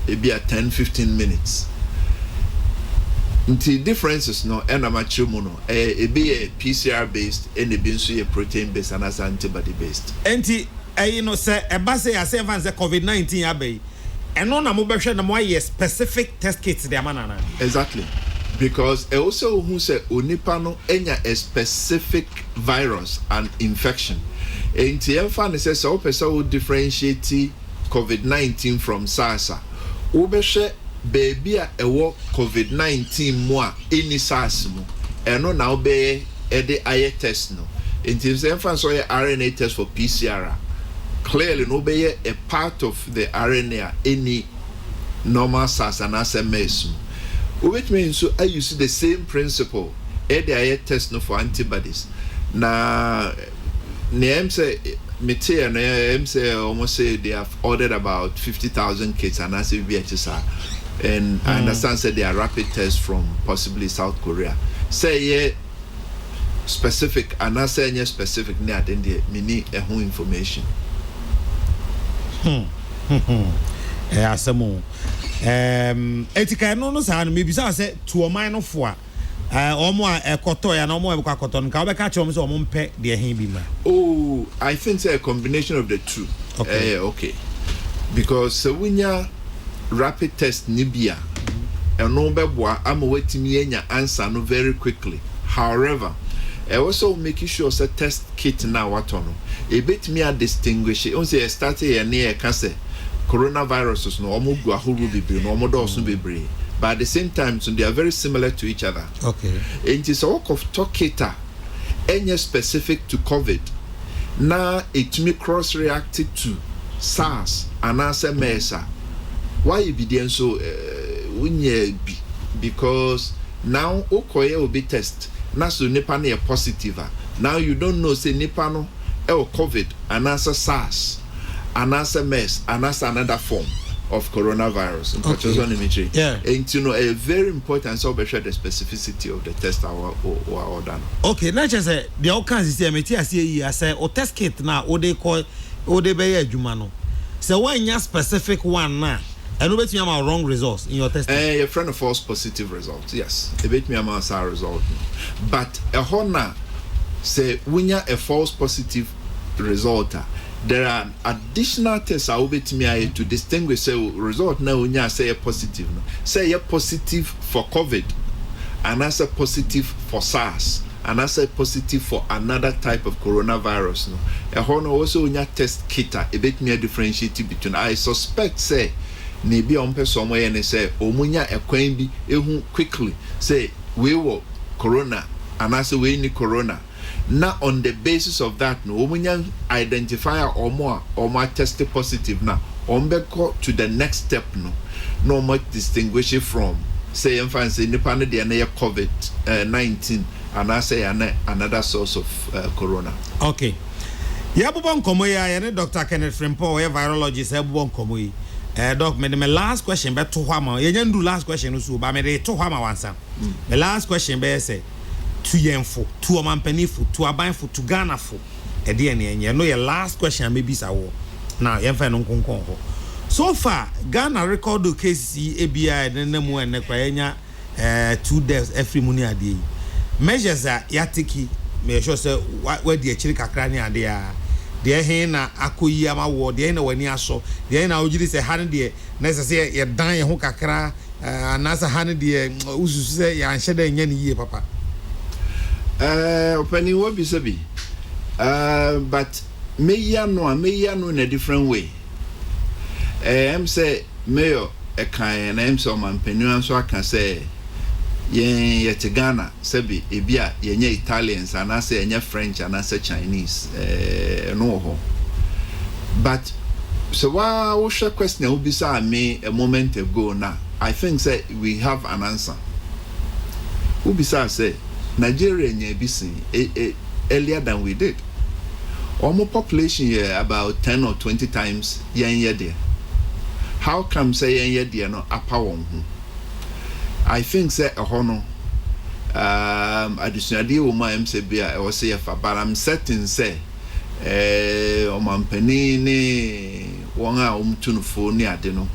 maybe 10-15 minutes. The differences no enamachumu no be a PCR based and a be a protein based and as antibody based. Enti you know say e ba say as COVID-19 abe and no na mo be hwe na mo aye specific test kits de amanana. Exactly. Because also who say onipa no enya a specific virus and infection. Enti emfa ne say so person will differentiate COVID-19 from SARS. Obehwe baby a ewo COVID-19 mo a any SARS mo eno na obeye e de aye test no enti say fan so RNA test for PCR clearly no obeye a part of the RNA any normal SARS and SMS which means so I use the same principle e de aye test no for antibodies na name say Mete and say almost say they have ordered about 50,000 kits and as VHSR. And I understand that they are rapid tests from possibly South Korea. Say specific and I say specific near then the mini whole information. Some etika no say maybe say to a mine of Omo ekoto ya na omo e kwakoto nka obeka che omo so omo mpe de hen bi ma. Oh, I think it's a combination of the two. Okay. Okay. Because winya rapid test nibia and no beboa am wetimi enya answer no very quickly. However, also making sure say test kit now what on e betimi a distinguish it. On say start here near Kesseh coronaviruses no omo gu ahuru bebre no omo do so bebre. But at the same time, so they are very similar to each other. Okay. It is a work of Tokita, any specific to COVID. Now it may cross reacted to SARS and answer MERSA. Why evidence so be? Because now Okoye will be test. Now so Nipa ne positive. Now you don't know say Nipa no COVID and answer SARS and answer MERS and answer another form of coronavirus. Okay. Yeah. And you know a very important so be sure the specificity of the test or done. Okay, not just say the outcomes is meti ase say o test kit na o dey call o dey be adwuma no. So when you specific one na and no bet me am wrong results in your test. A friend of false positive results. Yes. A bit me am a result. But a hona say when you a false positive result there are additional tests I will be to distinguish say result now when you say a positive no. Say a positive for COVID and as a positive for SARS and as a positive for another type of coronavirus no. A honor also when you test kit a bit me differentiate between I suspect say maybe on person somewhere and say omunya a coin be quickly say we will corona and as we need corona. Now on the basis of that, no woman identifier or more tested positive now. Go to the next step no more distinguish it from say independent the COVID-19 and I say another source of corona. Okay. Yeah, bubon komo ya Dr. Kenneth Frimpo, a virologist, bubon komo yi. Doc, my last question be to hama. You do last question so ba me de to hama answer. The last question be say to yemfo, to amampanifo, to abanfo, to Ghanafo. E dey na no your last question maybe sa wo. Now yemfa no nkonkon ho. So far Ghana record the case ABI na mu en kwanya 2 deaths every money a day. Measures are yatiki me sure say where the chiri kakra ni ade a de hen na akoyi ama wo de na wani aso de na ojiri say han de na say ye dan ye ho kakra anasa han de ususu say ya nhye da nya ni yie papa. Opening what be sabi. But me ya no in a different way. I'm say mayor a kind and so man penu so I can say ye to Ghana sabi ebia ye Italians and I say ye French and I say Chinese no ho. But so why was your question will be say me a moment ago now. I think say we have an answer. Who be say Nigeria earlier than we did. Our population here about 10 or 20 times year there. How come say year there no upper one? I think say a honor. Additionally, woman say be I was say but I'm certain say penny one tune for near no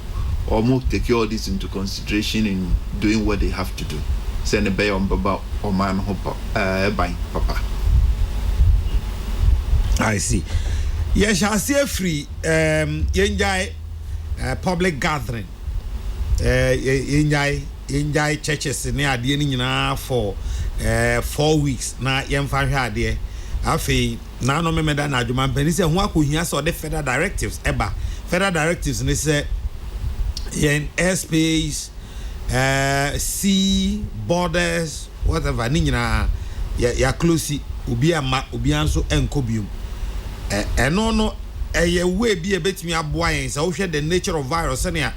or take all this into consideration in doing what they have to do. Send a bay on baba or man hopper buying papa. I see. Yes, I see free enjoy public gathering. Enjoy churches in the beginning for 4 weeks. Now, young family idea. I feel now no me that na juman penny say who could hear so the federal directives eba federal directives and they say in airspace sea borders whatever ni nyina ya close obi ama obi anso enkobium no eye way bi e betimi aboa yen say wo hwe the nature of virus and ya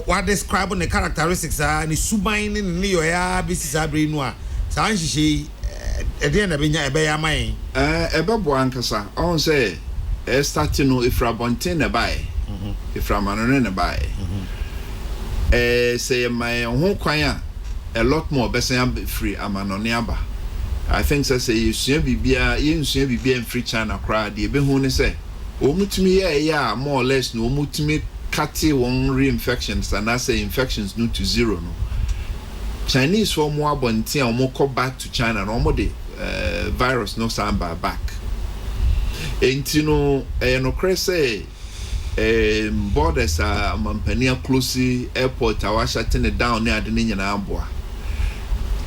what describe the characteristics ni suban ni yo ya bi sisabre nu a san hihye e na benya ebe ya man ebe bo ankasa on say starting no ifra bonten na bai ifra manone na bai say my ho kwan a lot more besan free amanone aba. I think say you sua bibia you sua bibia in free China crowd e be hu ne say omutumi ya more or less no omutumi cut one reinfections and I say infections no to zero no Chinese for more bontia or more go back to China no more the virus no samba back. And you know no crese borders are mampania close airport awasha ten it down near the nyina aboa.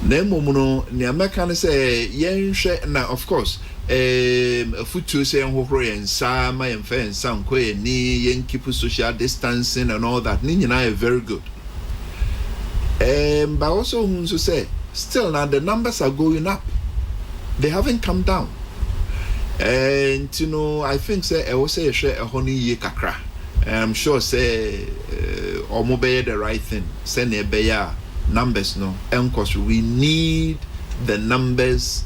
Nemo no ne American say yenhwe na of course futu say enhohoro yensa ma yemfa yensa nko ni yen keep social distancing and all that ni nyina very good. But also who say still now the numbers are going up. They haven't come down. And you know, I think say I will say a honey ye kakra. I'm sure say or mobile the right thing. Send a beya numbers no. And cause we need the numbers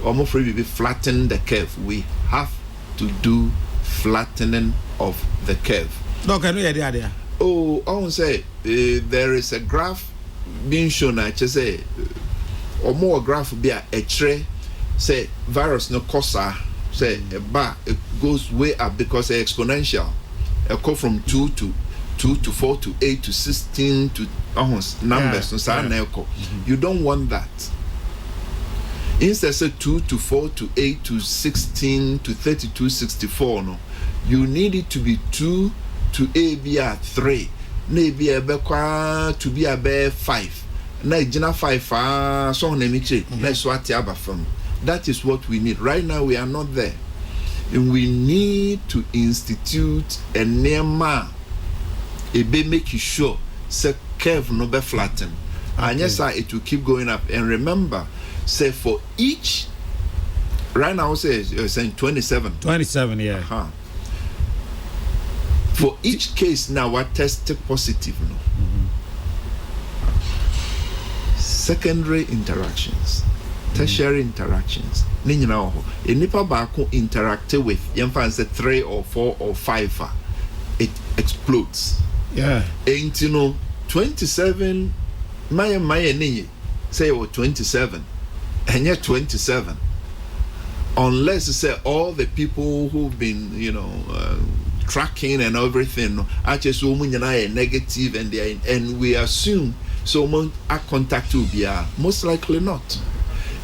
almost free be flatten the curve. We have to do flattening of the curve. No, can we idea? Oh, I won't say there is a graph being shown. I just say or more graph be a tray. Say virus no costa. Say a bar it goes way up because it's exponential. It go from 2 to 4 to 8 to 16 to numbers. You don't want that. Instead say 2 to 4 to 8 to 16 to 32 64 no. You need it to be 2 to A be at 3. Maybe a bekwa to be a bear 5. Na jina 5 so na miche. Let's what yaba from. That is what we need. Right now we are not there. And we need to institute a nema a be make sure say curve no be flatten. And yes, it will keep going up. And remember, say for each right now say you're saying 27. 27, yeah. For each case now what tested positive no. Secondary interactions. Tertiary interactions. Ni nyina ho. Enipa baako interact with yemfa say 3 or 4 or 5 it explodes. Yeah. And you know 27 my ni say 27 and yet 27 unless you say all the people who've been tracking and everything actually so many negative and we assume so much are contact will be most likely not.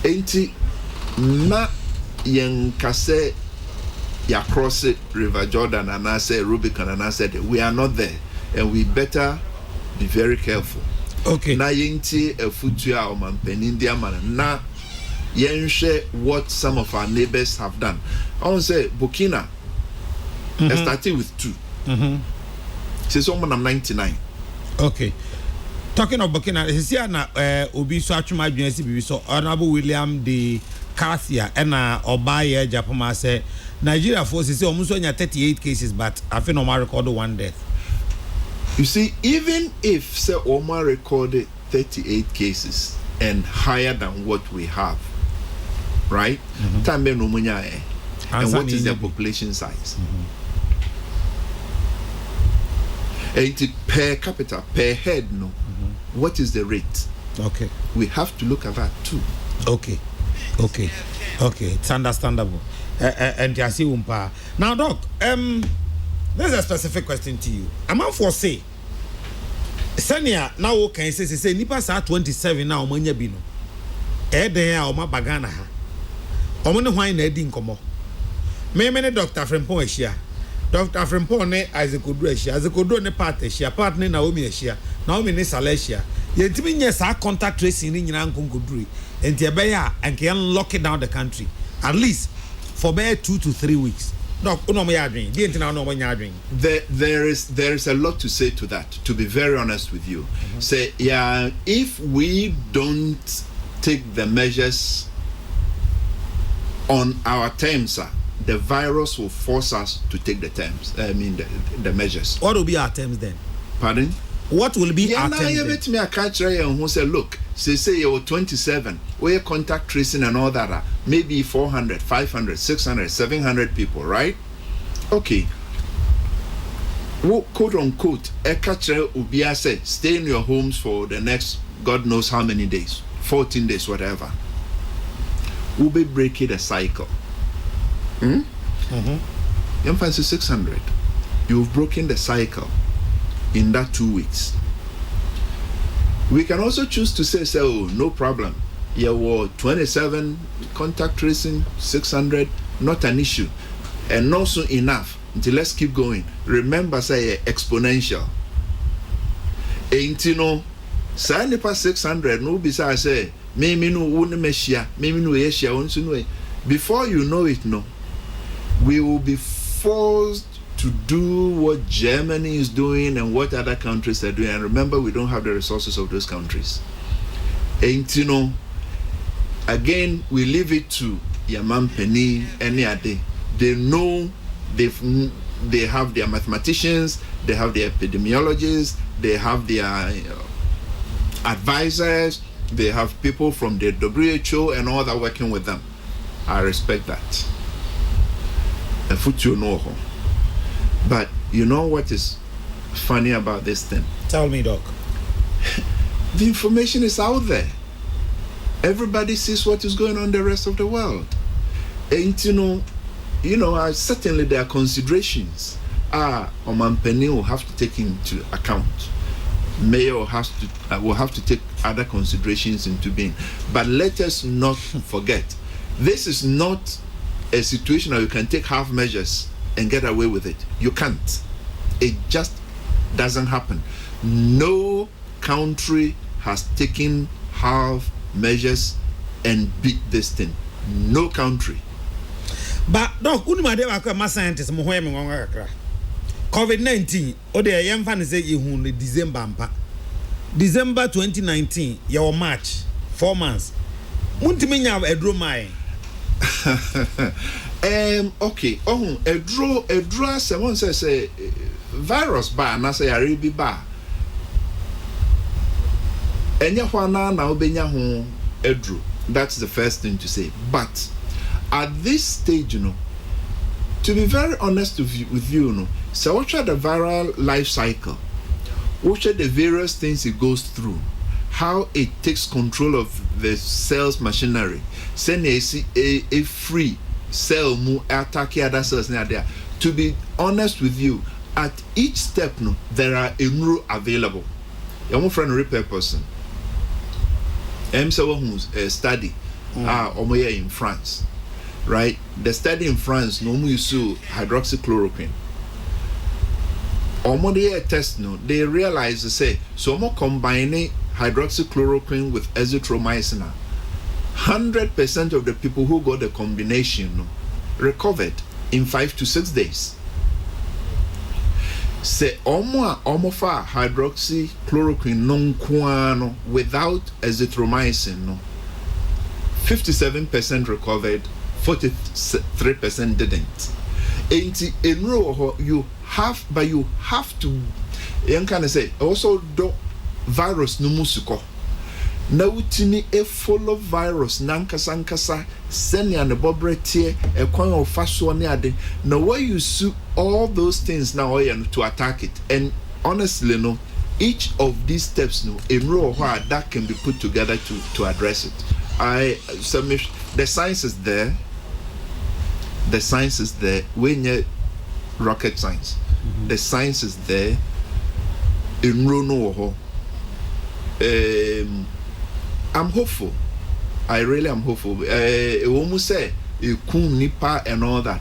Enti na yen kase ya cross it River Jordan and I say Rubicon and I said we are not there and we better be very careful. Okay. Na yenti a futua o man penindia man na yen share what some of our neighbors have done. I want to say Burkina started with 2. Since someone 99. Okay. Talking of Burkina, this year na obi so atwuma adwensi bibi so Honorable William de Kesseh and Obaye Japoma say Nigeria forces say almost 38 cases but I think Omar recorded 1 death. You see, even if say Omar recorded 38 cases and higher than what we have, right? And what is their population size? And per capita, per head, no. What is the rate? Okay. We have to look at that too. Okay. It's understandable. And I see umpa. Now, Doc, there's a specific question to you. I'm out for say. Senia now okay say nipa sa 27 now omanya bi no. Den a oma bagana ha. Omo ne hwan na edi nkomo. Me ne Dr. Frempong ehia. Dr. Frempong ne Isaac Odu ehia. Isaac Odu ne part ehia. Part ne Naomi ehia. Naomi ne Saleshia. Yentimi nye sa contact tracing ni nyina nkonkoduri. Enti ebe ya and can lock it down the country at least for about 2 to 3 weeks. Doc, there is a lot to say to that, to be very honest with you. Say, yeah, if we don't take the measures on our terms, the virus will force us to take the terms. I mean, the measures. What will be our terms then? Pardon? What will be our terms then? Me a catch who say, look, say you're 27, where contact tracing and all that, maybe 400, 500, 600, 700 people, right? Okay. Quote unquote, a catcher will be said, stay in your homes for the next God knows how many days, 14 days, whatever. We'll be breaking the cycle. You fancy 600. You've broken the cycle in that 2 weeks. We can also choose to say, oh, no problem. Yeah, well, 27 contact tracing, 600, not an issue. And not soon enough. Until let's keep going. Remember, say exponential. Ain't you know, say nipa 600, no bisa say, me no wouldn't meshia, me no yeshia, only. Before you know it, no, we will be forced to do what Germany is doing and what other countries are doing. And remember, we don't have the resources of those countries. Ain't you know, again, we leave it to Yaman Penny any day. They know they have their mathematicians, they have their epidemiologists, they have their advisors, they have people from the WHO and all that working with them. I respect that. But you know what is funny about this thing? Tell me, Doc. The information is out there. Everybody sees what is going on in the rest of the world. And you know, certainly there are considerations. Oman Penny will have to take into account. Mayor will have to take other considerations into being. But let us not forget, this is not a situation where you can take half measures and get away with it. You can't. It just doesn't happen. No country has taken half measures and beat this thing. No country. But Doc, unimade wa ma scientists mo hoye me ngonga kakra. COVID-19 o de yem fa ne say ehun December mpa. December 2019 your March 4 months. Muntimi nya edro mai. Okay. Edro someone say virus ba na say yare bi ba. Enya hwana na obenya ho edro. That's the first thing to say. But at this stage, to be very honest with you, so watch the viral life cycle, watch the various things it goes through, how it takes control of the cell's machinery. Send a free cell mu attack other cells near there. To be honest with you, at each step, there are a new available. Your friend repair person. Who's study in France. Right, the study in France normally use hydroxychloroquine. They test they realize say so more combining hydroxychloroquine with azithromycin. 100% of the people who got the combination recovered in 5 to 6 days. Say almost hydroxychloroquine non without azithromycin 57% recovered. 43% didn't. You have to. You can say also do virus no musuko. Na utimi e follow virus nankasa send ya ne bobrete e kwan of faso ne ade. Now where you see all those things now to attack it, and honestly each of these steps that can be put together to address it. The science is there. The science is there. We need rocket science. The science is there. I'm hopeful. I really am hopeful. Almost say nipa and all that.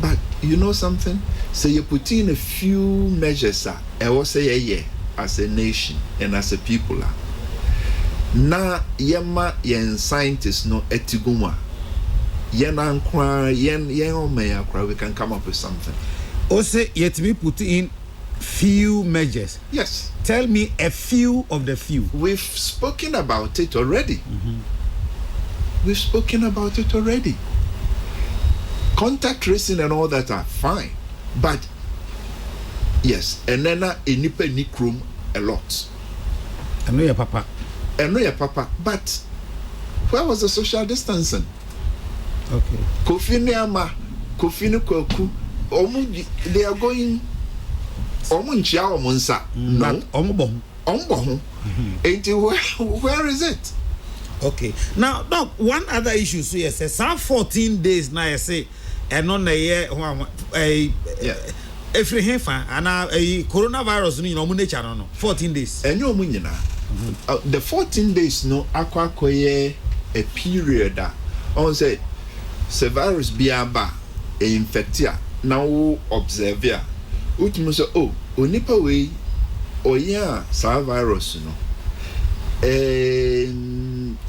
But you know something? So you put in a few measures. I will say as a nation and as a people. Na yema yen scientists no etiguma. We can come up with something. Also, yet we put in few measures. Yes. Tell me a few of the few. We've spoken about it already. We've spoken about it already. Contact tracing and all that are fine. But, yes, and then a nipa nikrum a lot. I know your papa. But where was the social distancing? Okay. Kofini Kwaku, they are going Omuncha Omunsa. No. Ombo. Where is it? Okay. Now, Doc, one other issue. So, yes, some 14 days now, I say, and on a year, every hefa, and a coronavirus, 14 days. And you munina. The 14 days no akwakoye a period on say virus biaba e infectia now observe ya ultimo so onipa we oya sa virus no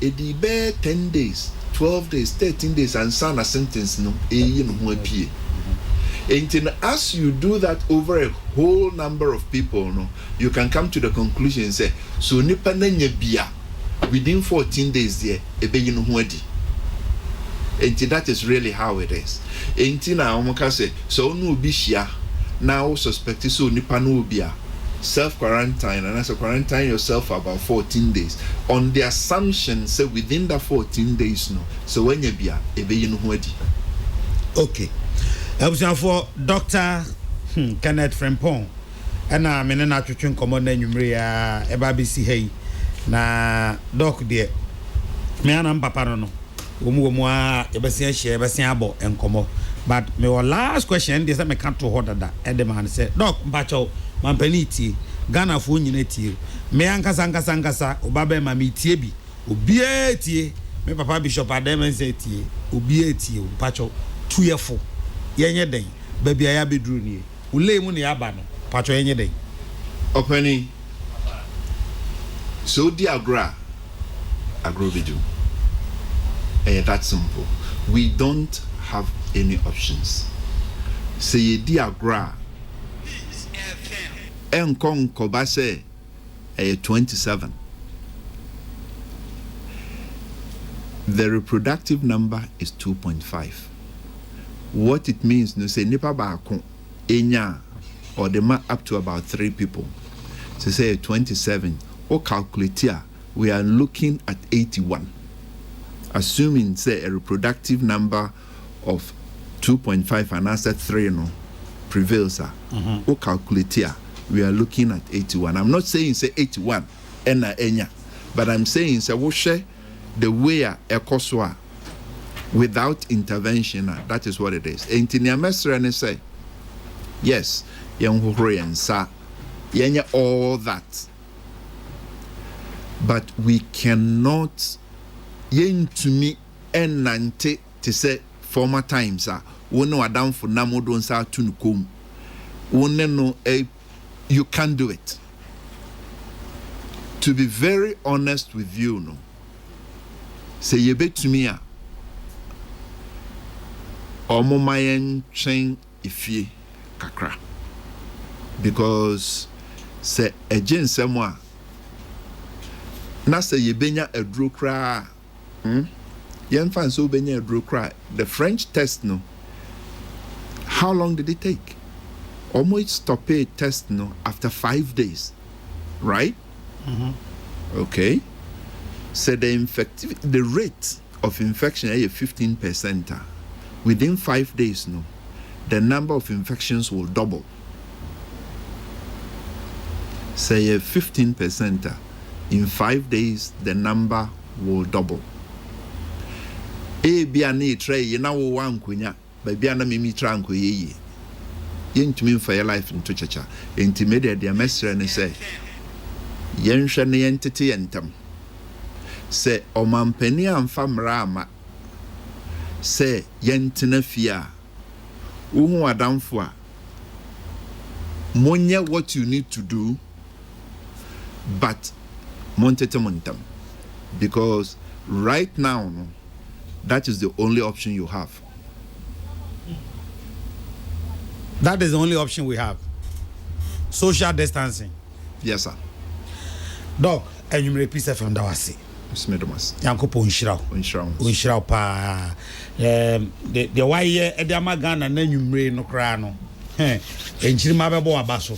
edi be 10 days 12 days 13 days and sana sentence no eyi no ho apie. And as you do that over a whole number of people, no, you can come to the conclusion and say, so nipa nanya bia within 14 days there, ebe you know wadi. And that is really how it is. And na omoka say, so no bishia now suspect so nipa no bia self-quarantine and as a quarantine yourself for about 14 days on the assumption say within the 14 days no, so when you bia ebe you know wadi. Okay. For Dr. Kenneth Frimpong, and I'm in an attraction common name, Ebabisi Hay. Na doc dear, me and Papa no, Umwa, Ebasia, Ebasiabo, and Como. But my last question is that me can't to order that. And the man said, Doc, Bacho, Mampeniti, Ghana Funity, me Ankasanga Sangasa, Ubabe Mami Tiebi, Ubieti, me Papa Bishop Adam and Zeti, Ubieti, Pacho, 2 years 4. Yenye den baby aya bedru ni ule mu ne aba no pacho yenye den openi so di agro bidu that simple. We don't have any options. Say di agro enkon kobase 27. The reproductive number is 2.5. What it means, no say nipa baako enya or the ma up to about 3 people. So say 27. Or calculate here, we are looking at 81. Assuming say a reproductive number of 2.5 and answer 3 no prevails. Or calculate here, we are looking at 81. I'm not saying say 81 enya, but I'm saying say we share the way a ekoswa. Without intervention, that is what it is. And Mesra say, yes, young and sa, all that. But we cannot yen to me and nante to say former times one no down for namodon sa tunukum. One no you can't do it. To be very honest with you, no. Say you bet to me Omo mayen train ifie kakra because se ejen semwa na se yebenya adro kra yen fan so benya adro kra. The French test no, how long did it take? Almost stop a test no after 5 days, right? Okay, so the rate of infection is 15%. Within 5 days, no, the number of infections will double. Say 15%. In 5 days, the number will double. Biane try na wo wan kunya, ba biana mimi tra anko yeye. Yentumi mfa your life into chacha. Intermediate dia mesre ne say. Yenhwe ne yentete yentam. Say omampani amfa mra ama. Say yentena fia uhu adamfo a monye what you need to do but montete montam because right now no, that is the only option you have. That is the only option we have. Social distancing. Yes sir. Doc, and you may repeat from Dawasi. Smedomas. Yankopo unshiraw pa the why e de amagana na nwumre no kra no enchiri ma bebo abaso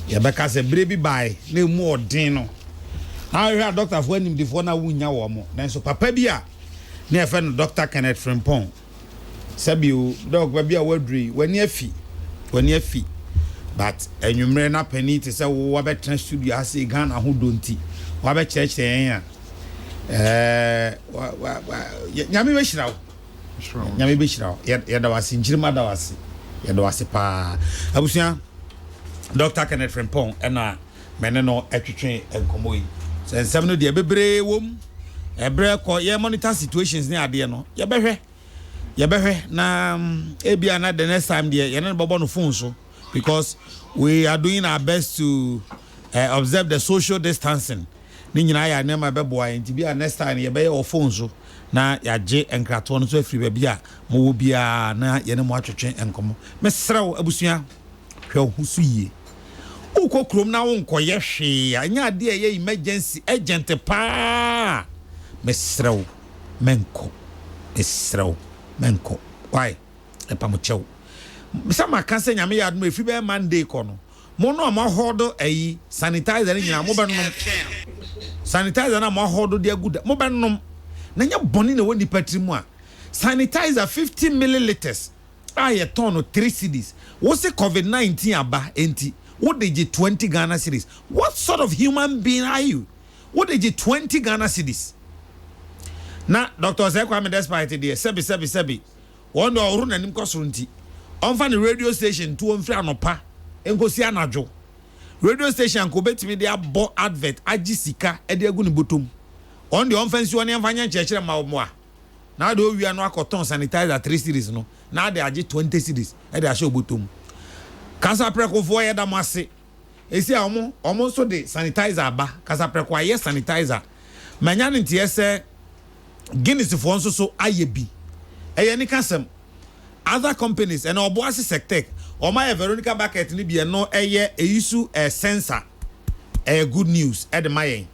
ye beka se brebi bai na mu odin no na we doctor for anim defo na wunya wo mo na so papa bia na efe no Dr. Kenneth Frimpong sabi o dog ba bia wadri wani afi but enwumre na pani te se wo ba tran studio ase Ghana ho donti wa ba cheche yan nyame be shirawo ya da wasi njirima da wasi ya da wasi pa abusia Dr. Kenneth Frimpong ena mene no etwetwe enkomo yi so ensem no de bebre wom ebre ko ye monitor situations ne ade no ye behwe na ebia na the next time there ye no bobo no phone so because we are doing our best to observe the social distancing ni nyina ya na ma beboa enti bia next time ye be your phone so na yaje enkrato no so afiri ba bia mo wo bia na ye ne mo atwetwe enkomo mesrew abusua hwe ohusu yie ukọ krom na wonko ye hwe anya ade ye emergency agent pa mesrew menko why epamochew sama kan se nyame ya adum efi be Monday ko no mo no ma hodo ayi sanitizer ni nyina mo be no sanitizer na mo hodo de aguda mo be no na nya boni na woni patrimu a sanitizer 50 milliliters aye ton 3 cedis wo se covid-19 aba enti wo de 20 Ghana cedis. What sort of human being are you? What de 20 Ghana cedis? Na Dr. Zekwame despite there sebi wondo oru na nim koso nti onfa ne radio station to onfri anopa enkosi anajo radio station ko betimi de abo advert agisika e de agu ne botom on de onfa nsi woni amfanya nchekere ma mo a na de owia no akoton sanitizer 3 series no na de age 20 series e de asho botom kasa preko fo ye da mase esi a omo so de sanitizer aba kasa preko aye sanitizer manya ne ntie se Guinness fo nso so ayebi eye ni kasem other companies and oboase sectec o my Veronica bucket ni bi no eye eyisu sensor good news e de mayen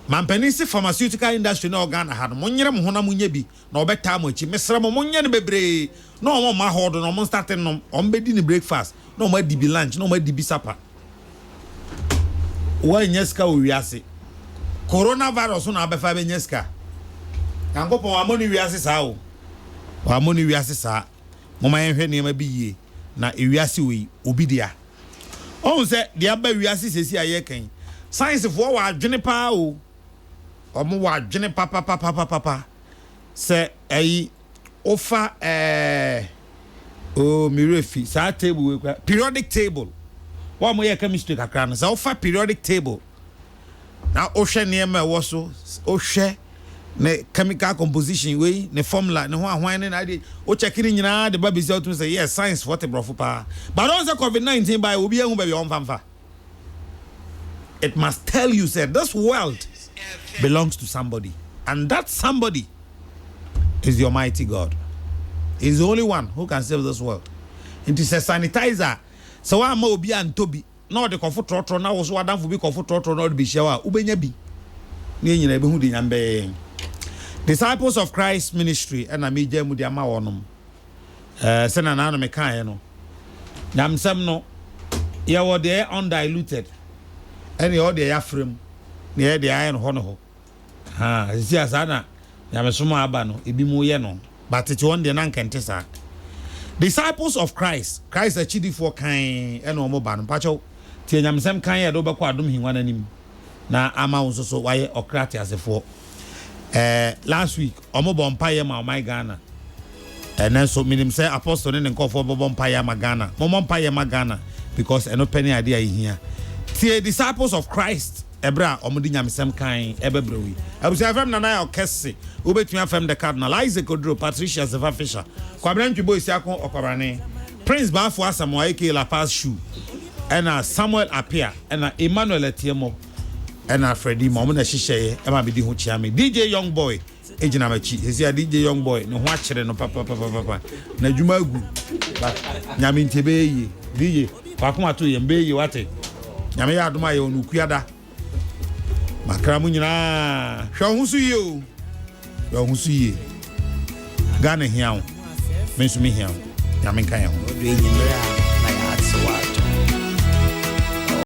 mampanisi pharmaceutical industry na organ ha no monyere mo hona munye bi na obeta mo achi mesra mo monye ne bebre na o ma hodo na o start no o mbedi ni breakfast na o ma di bi lunch na o ma di bi supper wa nyeska o wiase coronavirus na abefa be nyeska Yankopon amoni wiase saa o amoni wiase saa moma yenhwe ne ma bi yie na ewiase we obi dia on se dia ba wiase sesi aye kan science fo wa adwene pa o omo wa adwene papa se ayi ofa mirefi sa table we kwa periodic table wa mo ye chemistry kakra no sa ofa periodic table na ohwe ne ma wo so ohwe ne chemical composition we ne formula ne ho ahwan ne na de o check ni nyina de baby say to say yes science what a brofo pa but don't say covid-19 by obi ehun baby on fanfa it must tell you say this world belongs to somebody and that somebody is the almighty God. Is the only one who can save this world. It is a sanitizer so wa ma obi antobi na de kofo trotro na wo so wadanfo bi kofo trotro na be shawa ubenya bi ne nyina be hu de nyambe. Disciples of Christ Ministry and Amija Mudiama wonum. Sena na no mekan no. Namsam no ya wo de undiluted. Any all de afrem. Ne de ayen ho no ho. Ha, isi asana ya mesoma aba no ebi mu ye no. But it one de na nkente sa. Disciples of Christ achidi for kan e no mo ba no pacho. Tie nyamsam kan ye do be kwa adom hinwa nanim. Na ama wo so waye okrati asefo. Last week omo bompaye ma my Ghana and so minim say apostle ne nkofo bompaye ma Ghana bompaye ma Ghana because eno penny idea here tie disciples of Christ ebra omo di nyamsem kan ebebrewi abusa fam na na Kesseh obetumi afam the Cardinal Isaac Odro Patricia Zefa Fisher kwabran twibo isi akon okorane Prince Bafo Asamoah aka La Paz Shoe and Samuel Apia and Emmanuel Etiemo and Freddy Mom na hihye e ma be di ho chia me DJ Young Boy ejina machi esi DJ Young Boy ne ho akere no papa na dwuma agu nyame ntebe yi DJ pakoma to yembe yi wate nyame ya adoma ye onu kuada makra mu nyina hwa hu su yi o hwa hu su yi Ghana hiawo me so me hiawo nyame kan ye ho